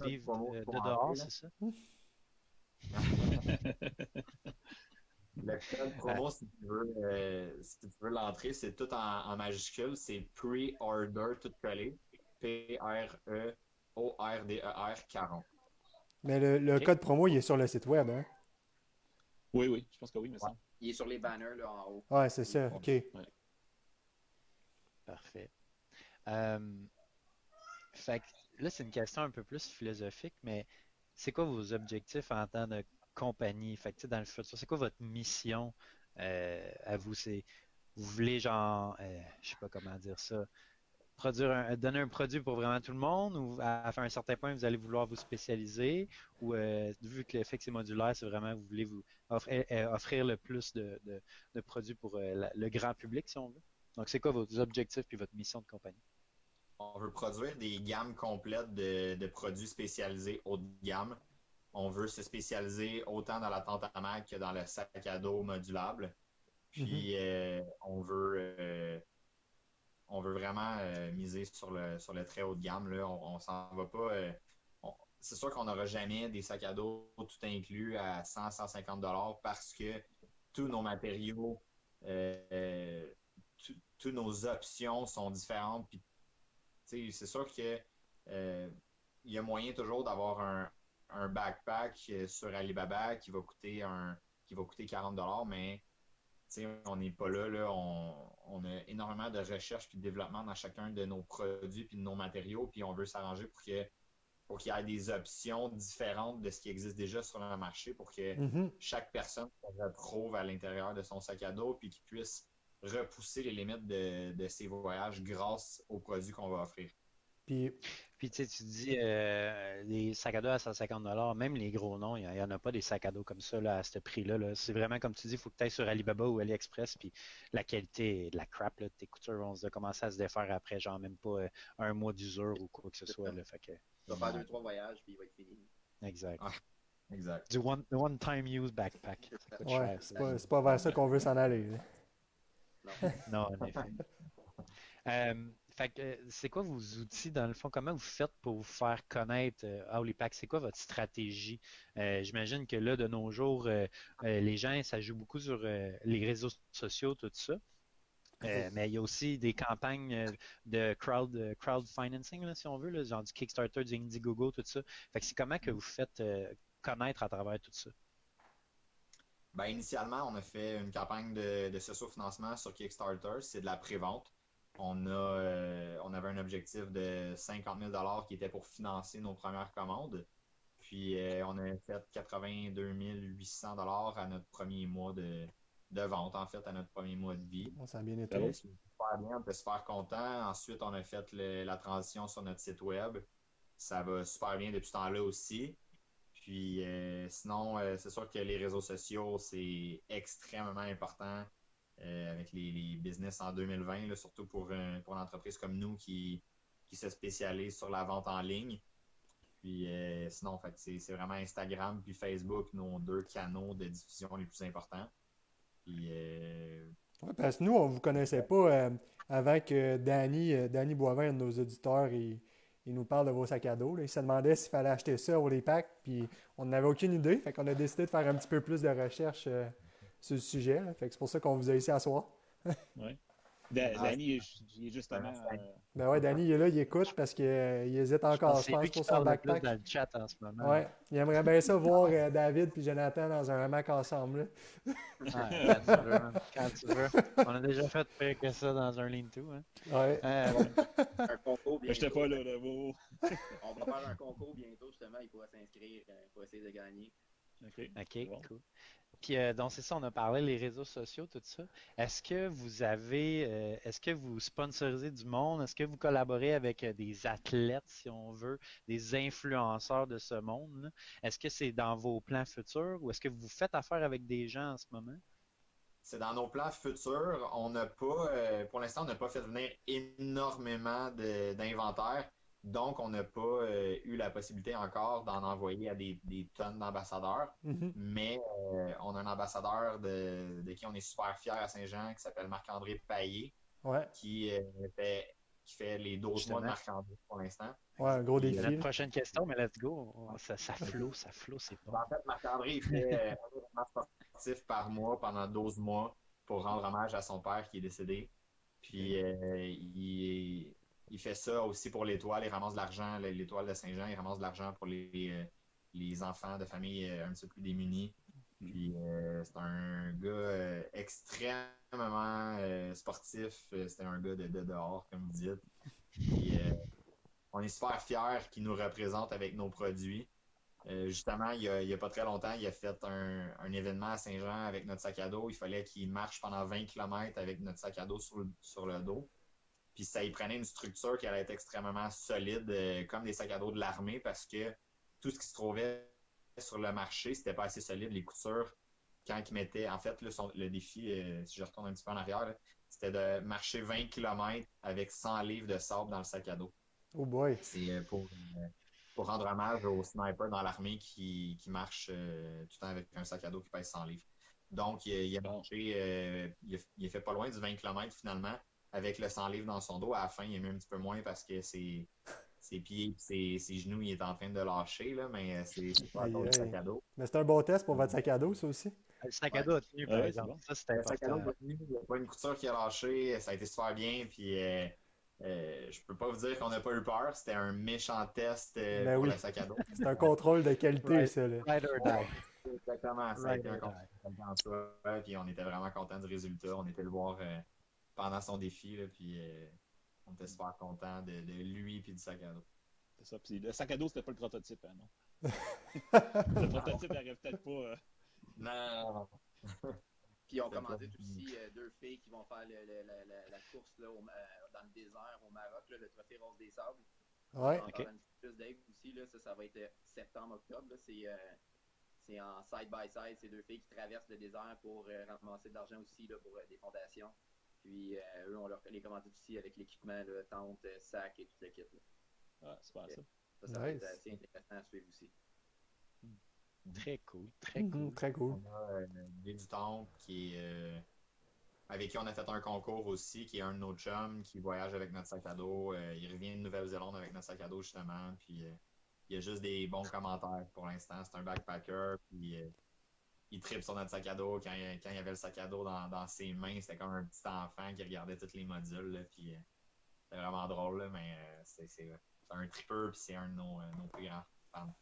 Vive de dehors, c'est ça? Le code promo, si tu veux l'entrer, c'est tout en majuscule. C'est pre-order, tout collé. P-R-E-O-R-D-E-R 40. Mais le code promo, il est sur le site web, hein? Oui, je pense que oui, mais ça. Il est sur les banners là, en haut. Ouais, c'est ça. OK. Ouais. Parfait. Fait que là, c'est une question un peu plus philosophique, mais c'est quoi vos objectifs en tant que compagnie? Fait que, dans le futur, c'est quoi votre mission à vous? Vous voulez genre, je sais pas comment dire ça, donner un produit pour vraiment tout le monde ou à un certain point, vous allez vouloir vous spécialiser ou vu que l'effet que c'est modulaire, c'est vraiment vous voulez vous offrir le plus de produits pour le grand public, si on veut? Donc, c'est quoi vos objectifs et votre mission de compagnie? On veut produire des gammes complètes de produits spécialisés haut de gamme. On veut se spécialiser autant dans la tente à mac que dans le sac à dos modulable. Puis, on veut on veut vraiment miser sur le très haut de gamme. Là. On s'en va pas. C'est sûr qu'on n'aura jamais des sacs à dos tout inclus à 100-150 $ parce que tous nos matériaux, toutes nos options sont différentes. Puis, c'est sûr que il y a moyen toujours d'avoir un backpack sur Alibaba qui va coûter 40 $, mais on n'est pas là. On a énormément de recherche et de développement dans chacun de nos produits et de nos matériaux, puis on veut s'arranger pour qu'il y ait des options différentes de ce qui existe déjà sur le marché pour que chaque personne se retrouve à l'intérieur de son sac à dos puis qu'il puisse repousser les limites de ses voyages grâce aux produits qu'on va offrir. Puis tu dis les sacs à dos à 150 $, même les gros noms, il n'y en a pas des sacs à dos comme ça là, à ce prix-là. Là. C'est vraiment comme tu dis, il faut que tu ailles sur Alibaba ou AliExpress, puis la qualité est de la crap. Là. Tes coutures vont se commencer à se défaire après, genre même pas un mois d'usure ou quoi que ce soit. Là. Fait que, Tu vas faire 2-3 voyages, puis il va être fini. exact. Ah, exact. Du one-time use backpack. Ça coûte ouais, cher. c'est pas vers ça qu'on veut s'en aller. Là. Non, en effet. Fait que, c'est quoi vos outils dans le fond? Comment vous faites pour vous faire connaître Howlypack? C'est quoi votre stratégie? J'imagine que là, de nos jours, les gens, ça joue beaucoup sur les réseaux sociaux, tout ça. Mais il y a aussi des campagnes de crowd financing, là, si on veut, là, genre du Kickstarter, du Indiegogo, tout ça. Fait que c'est comment que vous faites connaître à travers tout ça? Ben, initialement, on a fait une campagne de socio-financement sur Kickstarter. C'est de la prévente. On avait un objectif de 50 000 $ qui était pour financer nos premières commandes. Puis, on a fait 82 800 $ à notre premier mois de vente, en fait, à notre premier mois de vie. Ça a bien été. Super bien, on était super content. Ensuite, on a fait la transition sur notre site web. Ça va super bien depuis ce temps-là aussi. Puis, sinon, c'est sûr que les réseaux sociaux, c'est extrêmement important. Avec les business en 2020, là, surtout pour une entreprise comme nous qui se spécialise sur la vente en ligne. Puis sinon, fait, c'est vraiment Instagram puis Facebook, nos 2 canaux de diffusion les plus importants. Puis, ouais, parce que nous, on ne vous connaissait pas avant que Danny Boivin, un de nos auditeurs, il nous parle de vos sacs à dos. Là. Il se demandait s'il fallait acheter ça au Howlypack, puis on n'avait aucune idée. Fait qu'on a décidé de faire un petit peu plus de recherche sur le sujet. Là. Fait que c'est pour ça qu'on vous a ici à soir. Oui. Danny, il est justement. Ben ouais, Danny, il est là, il écoute parce qu'il hésite encore, je pense, pour son backpack. Dans le chat en ce moment. Ouais, il aimerait bien ça voir David et Jonathan dans un hamac ensemble. Ouais, quand tu veux. On a déjà fait pire que ça dans un lean-to. Hein. Ouais. Un concours bientôt. J'étais pas là, beau. On va faire un concours bientôt, justement. Il pourra s'inscrire pour essayer de gagner. OK, bon. Cool. Puis, donc, c'est ça, on a parlé des réseaux sociaux, tout ça. Est-ce que vous sponsorisez du monde? Est-ce que vous collaborez avec des athlètes, si on veut, des influenceurs de ce monde? Est-ce que c'est dans vos plans futurs ou est-ce que vous faites affaire avec des gens en ce moment? C'est dans nos plans futurs. On n'a pas, pour l'instant, on n'a pas fait venir énormément d'inventaire. Donc, on n'a pas eu la possibilité encore d'en envoyer à des tonnes d'ambassadeurs. Mais on a un ambassadeur de qui on est super fiers à Saint-Jean qui s'appelle Marc-André Paillé, qui fait les 12 mois de Marc-André pour l'instant. Ouais, un gros défi. La prochaine question, mais let's go. Ça flow, c'est bon. En fait, Marc-André, il fait un événement sportif par mois pendant 12 mois pour rendre hommage à son père qui est décédé. Puis, il fait ça aussi pour l'Étoile. Il ramasse de l'argent, l'Étoile de Saint-Jean. Il ramasse de l'argent pour les enfants de familles un petit peu plus démunis. Puis c'est un gars extrêmement sportif. C'était un gars de dehors, comme vous dites. Puis, on est super fiers qu'il nous représente avec nos produits. Justement, il y a pas très longtemps, il a fait un événement à Saint-Jean avec notre sac à dos. Il fallait qu'il marche pendant 20 km avec notre sac à dos sur le dos. Puis ça y prenait une structure qui allait être extrêmement solide, comme des sacs à dos de l'armée, parce que tout ce qui se trouvait sur le marché, c'était pas assez solide. Les coutures, quand ils mettaient... En fait, le défi, si je retourne un petit peu en arrière, là, c'était de marcher 20 km avec 100 livres de sable dans le sac à dos. Oh boy! C'est pour rendre hommage aux snipers dans l'armée qui marchent tout le temps avec un sac à dos qui pèse 100 livres. Donc, il a marché... il a fait pas loin du 20 km finalement. avec le 100 livres dans son dos. À la fin, il est mis un petit peu moins parce que ses pieds et ses genoux, il est en train de lâcher, là, mais c'est pas à Aïe, cause du aïe. sac à dos. Mais c'est un bon test pour votre sac à dos, ça aussi. Le sac à Ouais. dos a tenu, par Ouais, c'est exemple. bon. Ça, c'est Le sac à dos, important. il n'y a pas une couture qui a lâché, ça a été super bien, puis je peux pas vous dire qu'on n'a pas eu peur, c'était un méchant test Ben pour oui. le sac à dos. C'est un contrôle de qualité, Right. ça. Là. Ride or die. Exactement, ça a Ride été un or die. contrôle en soi, puis on était vraiment contents du résultat. On était le voir pendant son défi, là, puis on était super contents de lui et du sac à dos. C'est ça. Puis le sac à dos, c'était pas le prototype, hein, non? Le prototype, il n'arrive peut-être pas. Non. Puis on C'est commandait pas- aussi deux filles qui vont faire la course là, dans le désert au Maroc, là, le Trophée Rose des Sables. Ouais. On en Ok. parle un petit peu plus, Dave, aussi. Là, ça va être septembre-octobre. Là. C'est en side-by-side, ces deux filles qui traversent le désert pour ramasser de l'argent aussi là, pour des fondations. Puis eux, on leur les commandite aussi avec l'équipement, là, tente, sac et tout le kit. Là. Ah, super ça. Ça va Nice. être assez intéressant à suivre aussi. Très cool, très cool. Mhm, très cool. On a Guy du Temple avec qui on a fait un concours aussi, qui est un de nos chums qui voyage avec notre sac à dos. Il revient de Nouvelle-Zélande avec notre sac à dos justement, puis il y a juste des bons commentaires pour l'instant. C'est un backpacker, puis il tripe sur notre sac à dos. Quand il avait le sac à dos dans ses mains, c'était comme un petit enfant qui regardait tous les modules, là, puis c'était vraiment drôle, là, mais c'est un tripper, puis c'est un de nos plus grands fans.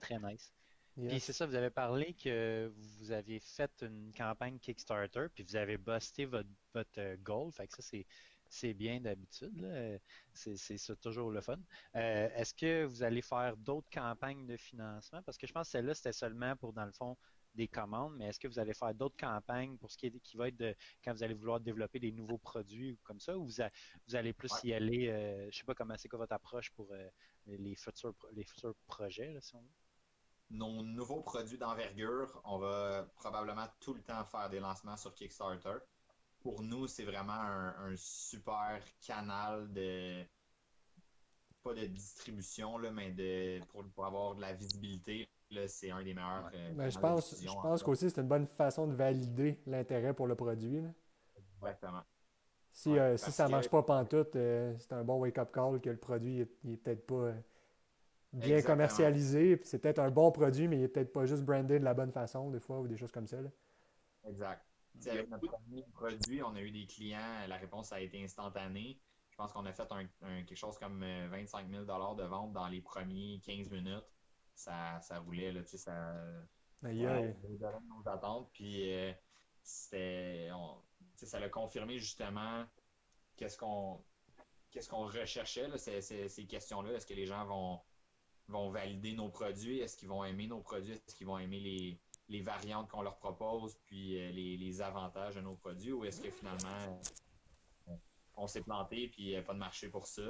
Très nice. Puis Yes. c'est ça, vous avez parlé que vous aviez fait une campagne Kickstarter, puis vous avez busté votre goal. Fait que ça, c'est bien d'habitude, là. C'est toujours le fun. Est-ce que vous allez faire d'autres campagnes de financement? Parce que je pense que celle-là, c'était seulement pour, dans le fond, des commandes, mais est-ce que vous allez faire d'autres campagnes pour ce qui va être de quand vous allez vouloir développer des nouveaux produits ou comme ça, ou vous allez plus y aller, je sais pas comment c'est quoi votre approche pour les futurs projets, là, si on veut? Nos nouveaux produits d'envergure, on va probablement tout le temps faire des lancements sur Kickstarter. Pour nous, c'est vraiment un super canal pas de distribution, là, mais pour avoir de la visibilité. Là, c'est un des meilleurs Ben, je canaux de pense, diffusion, je en pense fait. qu'aussi c'est une bonne façon de valider l'intérêt pour le produit. Là. Exactement. Si, Ouais, si parce ça que- marche pas pantoute, c'est un bon wake-up call que le produit il est peut-être pas bien Exactement. commercialisé. Puis c'est peut-être un bon produit, mais il est peut-être pas juste brandé de la bonne façon, des fois, ou des choses comme ça. Là. Exact. Tu sais, Il y a avec notre premier produit, on a eu des clients, la réponse a été instantanée. Je pense qu'on a fait quelque chose comme 25 000 de vente dans les premiers 15 minutes. Ça roulait, là, tu sais, Aïe, aïe. au-delà de nos attentes. Puis, tu sais, ça l'a confirmé justement qu'est-ce qu'on recherchait, là, ces questions-là. Est-ce que les gens vont valider nos produits? Est-ce qu'ils vont aimer nos produits? Est-ce qu'ils vont aimer les variantes qu'on leur propose, puis les avantages de nos produits? Ou est-ce que finalement, on s'est planté, puis il n'y a pas de marché pour ça?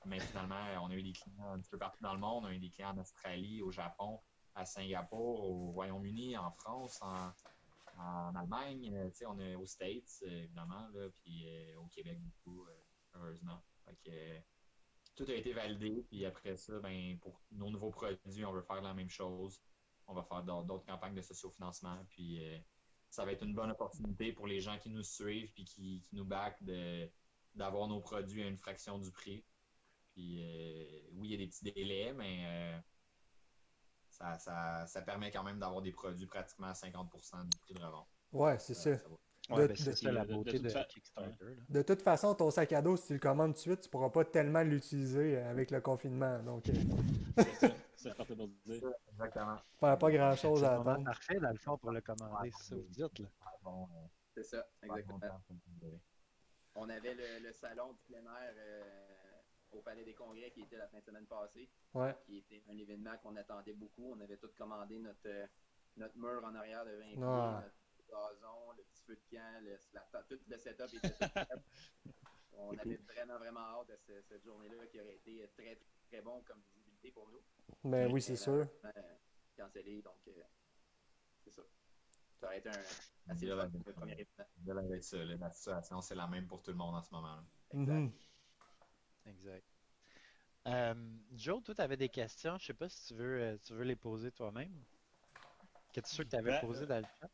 Mais finalement, on a eu des clients un petit peu partout dans le monde. On a eu des clients en Australie, au Japon, à Singapour, au Royaume-Uni, en France, en Allemagne. Tu sais, on est aux States, évidemment, là, puis au Québec, beaucoup, heureusement. Fait que, tout a été validé, puis après ça, ben, pour nos nouveaux produits, on veut faire la même chose. On va faire d'autres campagnes de sociofinancement, puis ça va être une bonne opportunité pour les gens qui nous suivent puis qui nous backent d'avoir nos produits à une fraction du prix. Puis oui, il y a des petits délais, mais ça permet quand même d'avoir des produits pratiquement à 50% du prix de revente. Ouais, c'est ça. Ça va. Ouais, De- ben, c'est de- ça la de beauté toute de fa- Kickstarter, là. De toute façon, ton sac à dos, si tu le commandes tout de suite, tu pourras pas tellement l'utiliser avec le confinement. Donc, C'est ça, parfait pour dire. Exactement. pas grand-chose C'est à le moment attendre. parfait, dans le fond, pour le commander, c'est ça que vous dites, là. Bon, C'est ça, exactement. exactement. On avait le salon du plein air au Palais des Congrès qui était la fin de semaine passée, Ouais. qui était un événement qu'on attendait beaucoup. On avait tout commandé notre mur en arrière de 20 pieds, Ah. notre gazon, le petit feu de camp, tout le setup était tout prêt. On avait vraiment, vraiment hâte à cette journée-là qui aurait été très, très bon comme visibilité pour nous. Ben oui, c'est sûr. Cancellé, donc c'est ça. Ça aurait été assez Déjà, le fun, le premier événement. Déjà, avec ça, là, la situation, c'est la même pour tout le monde en ce moment. Là. Exact. Mhm. Exact. Joe, toi, tu avais des questions. Je sais pas si tu veux les poser toi-même. Que tu sûr que tu avais Ben, posé dans le chat?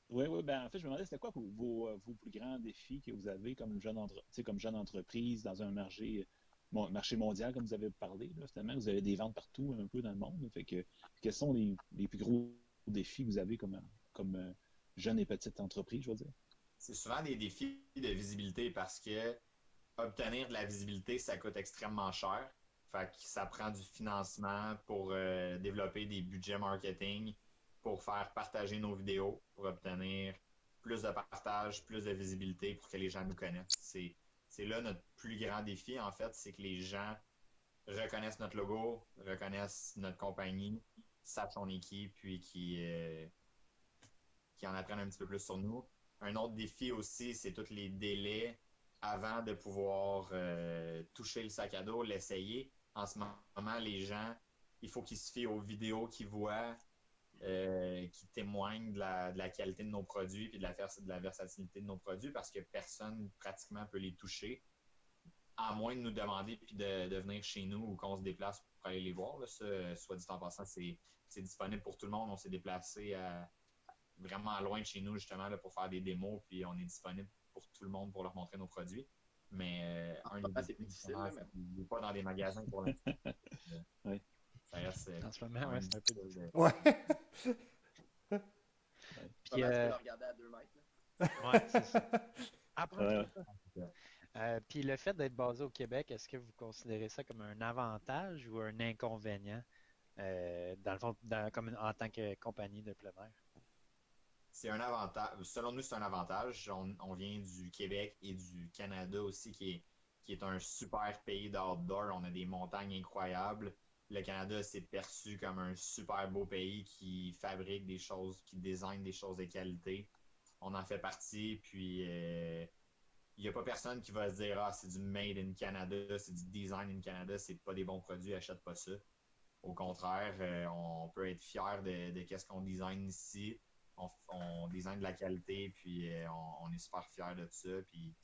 Oui, oui, ben en fait, je me demandais, c'était quoi vos plus grands défis que vous avez comme tu sais, comme jeune entreprise dans un marché mondial, comme vous avez parlé, là, finalement, vous avez des ventes partout, un peu dans le monde. Fait que, quels sont les plus gros défis que vous avez comme jeune et petite entreprise, je veux dire? C'est souvent des défis de visibilité parce que obtenir de la visibilité, ça coûte extrêmement cher. Fait que ça prend du financement pour développer des budgets marketing, pour faire partager nos vidéos, pour obtenir plus de partage, plus de visibilité pour que les gens nous connaissent. C'est là notre plus grand défi, en fait, c'est que les gens reconnaissent notre logo, reconnaissent notre compagnie, savent son équipe, puis qui en apprennent un petit peu plus sur nous. Un autre défi aussi, c'est tous les délais avant de pouvoir toucher le sac à dos, l'essayer. En ce moment, les gens, il faut qu'ils se fient aux vidéos qu'ils voient, qui témoignent de la qualité de nos produits et de la versatilité de nos produits parce que personne pratiquement peut les toucher, à moins de nous demander puis de venir chez nous ou qu'on se déplace pour aller les voir. Là. Ça, soit dit en passant, c'est disponible pour tout le monde. On s'est déplacé vraiment loin de chez nous, justement, là, pour faire des démos, puis on est disponible pour tout le monde pour leur montrer nos produits. Mais En ce des moment, c'est défis, plus difficile, justement, là, c'est mais qu'il n'est pas dans des magasins pour l'instant. Oui. Ça reste En ce moment, quand ouais, même c'est un peu difficile difficile. de- Ouais. Puis, comment tu peux le regarder à 2 mètres, là? ouais, c'est ça. Approche-toi. Ouais. Puis le fait d'être basé au Québec, est-ce que vous considérez ça comme un avantage ou un inconvénient, dans le fond, en tant que compagnie de plein air? C'est un avantage. Selon nous, c'est un avantage. On vient du Québec et du Canada aussi, qui est un super pays d'outdoor. On a des montagnes incroyables. Le Canada, c'est perçu comme un super beau pays qui fabrique des choses, qui design des choses de qualité. On en fait partie, puis il n'y a pas personne qui va se dire ah, c'est du made in Canada, c'est du design in Canada, c'est pas des bons produits, achète pas ça. Au contraire, on peut être fier de qu'est-ce qu'on design ici. On design de la qualité, puis on est super fier de ça. Puis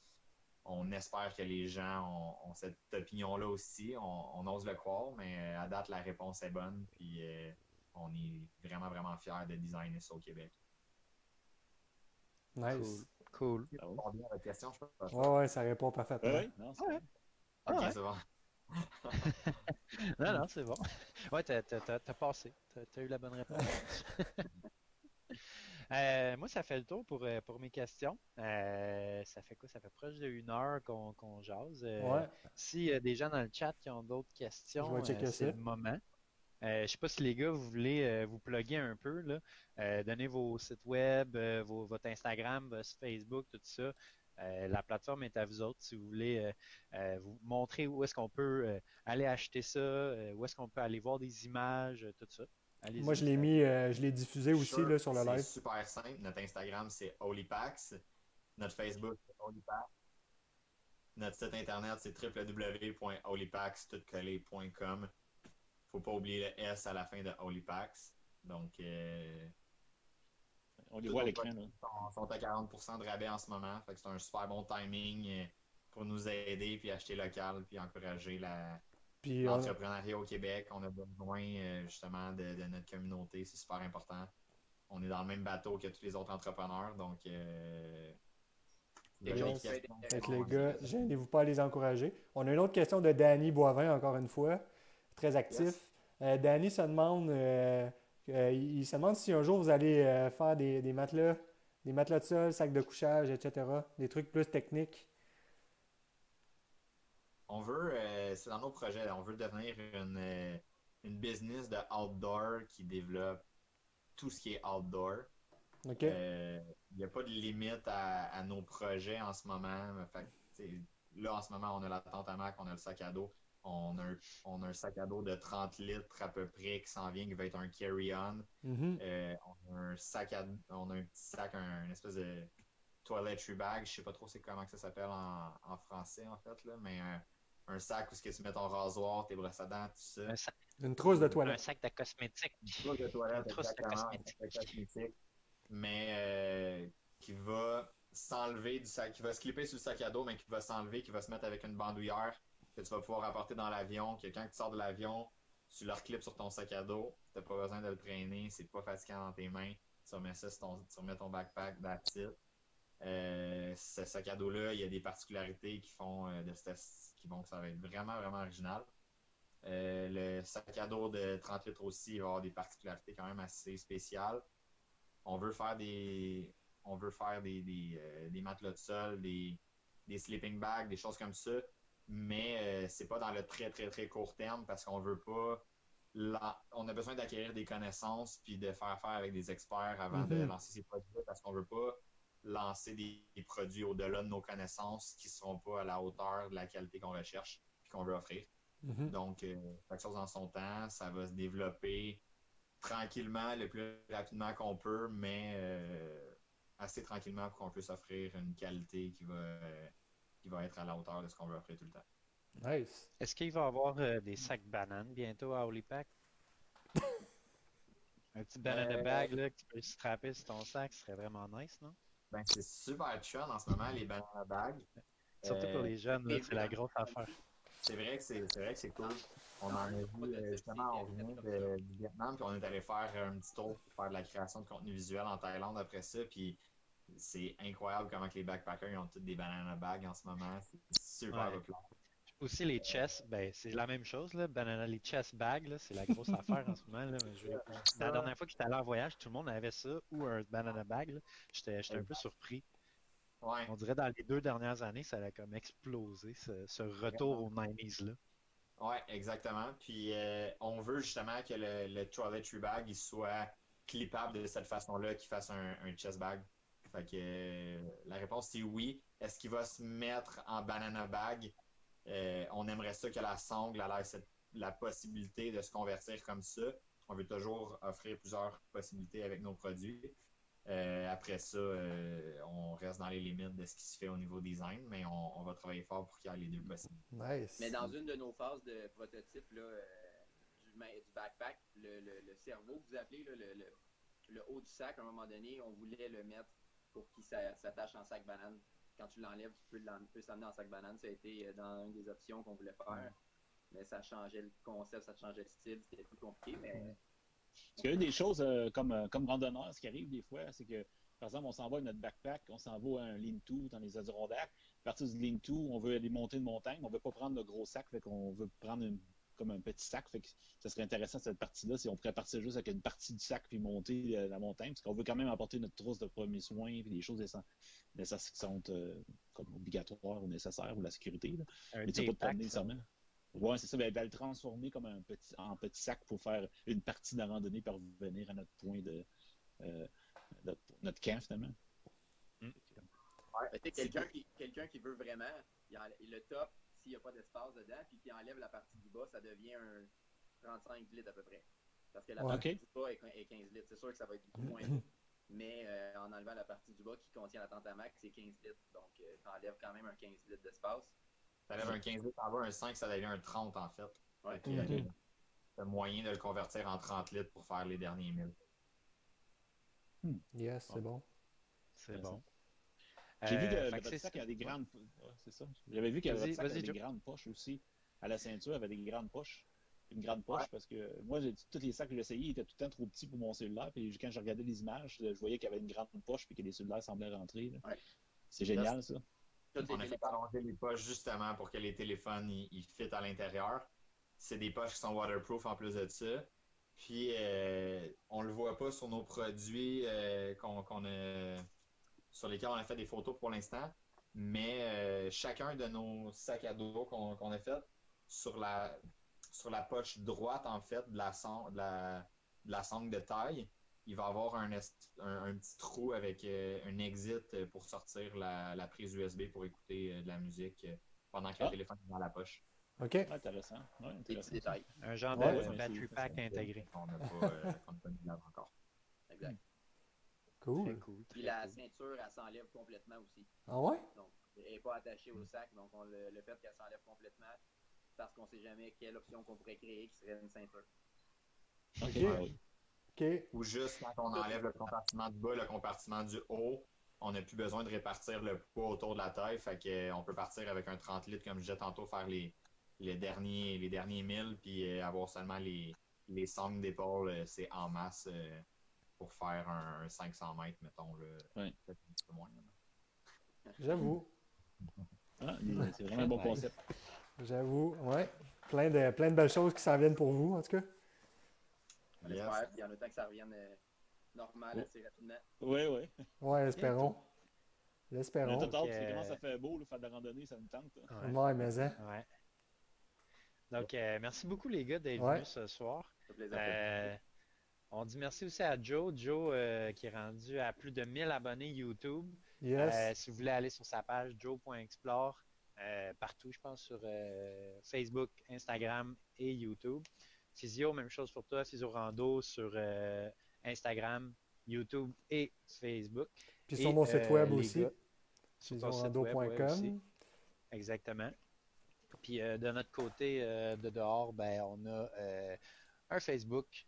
on espère que les gens ont cette opinion-là aussi. On ose le croire, mais à date, la réponse est bonne. Puis on est vraiment, vraiment fiers de designer ça au Québec. Nice. Cool. Ah oui. On revient à votre question, je pense. Ouais, ouais, ça répond parfaitement. Oui, non, c'est Ouais. vrai. Ah Ok, ouais. c'est bon. Non, non, c'est bon. Ouais, t'as passé. T'as eu la bonne réponse. Moi, ça fait le tour pour mes questions. Ça fait quoi? Ça fait proche de 1 heure qu'on jase. Ouais, S'il y a des gens dans le chat qui ont d'autres je questions, vais checker c'est ça. le moment. Je sais pas si les gars, vous voulez vous plugger un peu, là. Donner vos sites web, votre Instagram, votre Facebook, tout ça. La plateforme est à vous autres. Si vous voulez vous montrer où est-ce qu'on peut aller acheter ça, où est-ce qu'on peut aller voir des images, tout ça. Moi, Allez-y, je l'ai c'est à vous. mis, je l'ai diffusé aussi Sure, là, sur le c'est live. super simple. Notre Instagram, c'est Holypax. Notre Facebook, c'est Holypax. Notre site internet, c'est www.holypax.com. Faut pas oublier le S à la fin de Holypax. Donc, On les tous voit à nos l'écran, là. produits sont à 40% de rabais en ce moment. Fait que c'est un super bon timing pour nous aider, puis acheter local, puis encourager Puis l'entrepreneuriat au Québec. On a besoin justement de notre communauté. C'est super important. On est dans le même bateau que tous les autres entrepreneurs. Donc, vous avez Yes. des questions, fait que on les est gars, là. gênez-vous pas à les encourager. On a une autre question de Danny Boivin, encore une fois, très actif. Yes. Danny se demande, il se demande si un jour vous allez faire des matelas de sol, sacs de couchage, etc. Des trucs plus techniques. On veut, c'est dans nos projets, on veut devenir une business de outdoor qui développe tout ce qui est outdoor. OK? Il n'y a pas de limite à nos projets en ce moment. Fait que, là, en ce moment, on a la tente à Mac, on a le sac à dos. On a un sac à dos de 30 litres à peu près qui s'en vient, qui va être un carry-on. Mhm. On a on a un petit sac, une espèce de toiletry bag. Je sais pas trop c'est comment que ça s'appelle en français, en fait, là, mais un sac où ce que tu mets ton rasoir, tes brosses à dents, tout ça. Un sac, Une trousse de un toilette. sac de cosmétiques. Une trousse de toilette, Une trousse de exactement, un cosmétiques. sac de cosmétique, mais qui va s'enlever du sac, qui va se clipper sur le sac à dos, mais qui va s'enlever, qui va se mettre avec une bandoulière que tu vas pouvoir apporter dans l'avion, que quand tu sors de l'avion, tu le reclips sur ton sac à dos, tu n'as pas besoin de le traîner, c'est pas fatigant dans tes mains. Tu remets ça tu remets ton backpack, that's it. Ce sac à dos-là, il y a des particularités qui font qui font que ça va être vraiment, vraiment original. Le sac à dos de 30 litres aussi, il va avoir des particularités quand même assez spéciales. On veut faire des matelas de sol, des sleeping bags, des choses comme ça, mais c'est pas dans le très, très, très court terme parce qu'on veut pas. On a besoin d'acquérir des connaissances puis de faire affaire avec des experts avant de lancer ces produits parce qu'on veut pas lancer des produits au-delà de nos connaissances qui ne seront pas à la hauteur de la qualité qu'on recherche et qu'on veut offrir. Donc, chaque chose en son temps, ça va se développer tranquillement, le plus rapidement qu'on peut, mais assez tranquillement pour qu'on puisse offrir une qualité qui va être à la hauteur de ce qu'on veut offrir tout le temps. Nice. Est-ce qu'il va y avoir des sacs bananes bientôt à Holypack? Un petit banana bag là, que tu peux strapper sur ton sac, ce serait vraiment nice, non? Ben, c'est super chun en ce moment, les banana bags. Surtout pour les jeunes, là, c'est la grosse affaire. C'est vrai que c'est cool. On en a vu, justement, on venait du Vietnam, puis on est allé faire un petit tour pour faire de la création de contenu visuel en Thaïlande après ça, puis c'est incroyable comment que les backpackers ils ont tous des banana bags en ce moment. C'est super populaire. Aussi les chest, ben c'est la même chose là, les chest bags là, c'est la grosse affaire en ce moment là. La dernière fois que j'étais allé en voyage, tout le monde avait ça ou un banana bag là. J'étais un peu surpris. Ouais. On dirait dans les 2 dernières années, ça a comme explosé ce retour aux 90s là. Ouais, exactement. Puis on veut justement que le toiletry bag il soit clippable de cette façon-là, qu'il fasse un chest bag. Fait que la réponse c'est oui. Est-ce qu'il va se mettre en banana bag? On aimerait ça que la sangle ait la possibilité de se convertir comme ça. On veut toujours offrir plusieurs possibilités avec nos produits. Après ça, on reste dans les limites de ce qui se fait au niveau design, mais on va travailler fort pour qu'il y ait les deux possibles. Nice. Mais dans une de nos phases de prototype là, du backpack, le cerveau que vous appelez, là, le haut du sac, à un moment donné, on voulait le mettre pour qu'il s'attache en sac banane. Quand tu l'enlèves, tu peux s'amener en sac banane. Ça a été dans une des options qu'on voulait faire. Mais ça changeait le concept, ça changeait le style, c'était plus compliqué. Mais... Parce qu'il y a des choses comme randonneur, ce qui arrive des fois, c'est que, par exemple, on s'en va avec notre backpack, on s'en va à un lean-to dans les Adirondacks. À partir du lean-to, on veut aller monter une montagne, mais on ne veut pas prendre le gros sac, fait qu'on veut prendre comme un petit sac. Fait que ça serait intéressant cette partie-là si on pourrait partir juste avec une partie du sac puis monter la montagne, parce qu'on veut quand même apporter notre trousse de premiers soins et des choses qui sont comme obligatoires ou nécessaires ou la sécurité. Là. Mais tu ne peux pas te promener nécessairement. Oui, c'est ça. Ben, le transformer comme en petit sac pour faire une partie de la randonnée pour revenir à notre point de notre camp, finalement. Ouais, quelqu'un qui veut vraiment, le top, s'il n'y a pas d'espace dedans, puis qui enlève la partie du bas, ça devient un 35 litres à peu près. Parce que la partie du bas est 15 litres. C'est sûr que ça va être beaucoup moins lourd. Mais en enlevant la partie du bas qui contient la tente à max, c'est 15 litres. Donc, tu enlèves quand même un 15 litres d'espace. Tu enlèves un 15 litres, tu enlèves un 5, ça devient un 30 en fait. Ouais. Le moyen de le convertir en 30 litres pour faire les derniers 1000. Yes, c'est bon. C'est bon. J'ai vu que le sac a des grandes... c'est ça. J'avais vu que le sac avait des grandes poches aussi. À la ceinture, avait des grandes poches. Une grande poche, parce que moi, tous les sacs que j'ai essayés étaient tout le temps trop petits pour mon cellulaire. Puis quand je regardais les images, je voyais qu'il y avait une grande poche et que les cellulaires semblaient rentrer. Ouais. C'est génial, ça. On a fait allonger les poches justement pour que les téléphones ils fit à l'intérieur. C'est des poches qui sont waterproof en plus de ça. Puis on le voit pas sur nos produits sur lesquels on a fait des photos pour l'instant. Mais chacun de nos sacs à dos qu'on a fait sur la poche droite en fait de la sangle de taille, il va avoir un petit trou avec un exit pour sortir la prise USB pour écouter de la musique pendant que le téléphone est dans la poche. OK. Intéressant. Ouais, intéressant. Un genre de battery pack intégré. On n'a pas mis là encore. Exact. Cool. Puis la ceinture, elle s'enlève complètement aussi. Ah ouais? Donc, elle n'est pas attachée au sac. Donc, le fait qu'elle s'enlève complètement, parce qu'on ne sait jamais quelle option qu'on pourrait créer qui serait une ceinture. OK. Ou juste quand on enlève le compartiment du bas, le compartiment du haut, on n'a plus besoin de répartir le poids autour de la taille. Fait qu'on peut partir avec un 30 litres, comme je disais tantôt, faire les derniers 1000, puis avoir seulement les sangles d'épaule, c'est en masse pour faire un 500 mètres, mettons, là, Ouais. peut-être un petit peu moins. Là. J'avoue. Ah, c'est vraiment un bon concept. J'avoue, ouais. Plein de belles choses qui s'en viennent pour vous, en tout cas. On Yes. espère, puis en autant que ça revienne normal assez rapidement. Oui, oui. Ouais, espérons. Mais L'espérons. total, Donc, c'est comment ça fait beau, là, faire de la randonnée, ça me tente. Ouais, mais hein. Ouais. Donc, merci beaucoup, les gars, d'être Ouais. venus ce soir. Ça fait plaisir. On dit merci aussi à Joe. Joe, qui est rendu à plus de 1000 abonnés YouTube. Yes. Si vous voulez aller sur sa page, joe.explore, partout, je pense, sur Facebook, Instagram et YouTube. Physio, même chose pour toi, Physio Rando sur Instagram, YouTube et Facebook. Puis Et, sur mon site web les aussi, gars, sur ton site web, ouais, aussi. physiorando.com. Exactement. Puis de notre côté de dehors, ben, on a un Facebook,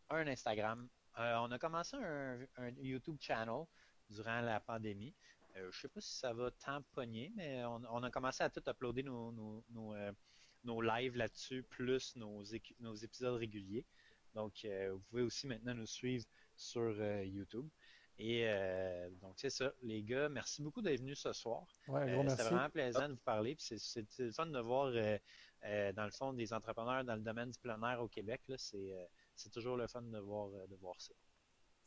un Instagram. On a commencé un YouTube channel durant la pandémie. Je ne sais pas si ça va tant pogner, mais on a commencé à tout uploader nos lives là-dessus, plus nos épisodes réguliers. Donc, vous pouvez aussi maintenant nous suivre sur YouTube. Et donc, c'est ça, les gars. Merci beaucoup d'être venus ce soir. Ouais, un gros merci. C'était vraiment plaisant de vous parler. Puis c'est le fun de voir, dans le fond, des entrepreneurs dans le domaine du plein air au Québec. Là, c'est toujours le fun de voir ça.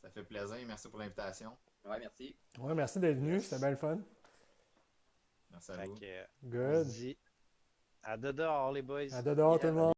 Ça fait plaisir. Merci pour l'invitation. Ouais, merci. Ouais, merci d'être venu. C'était bien le fun. Merci à Fait vous. que, on Good. se dit à dehors, les boys. À dehors, tout le monde.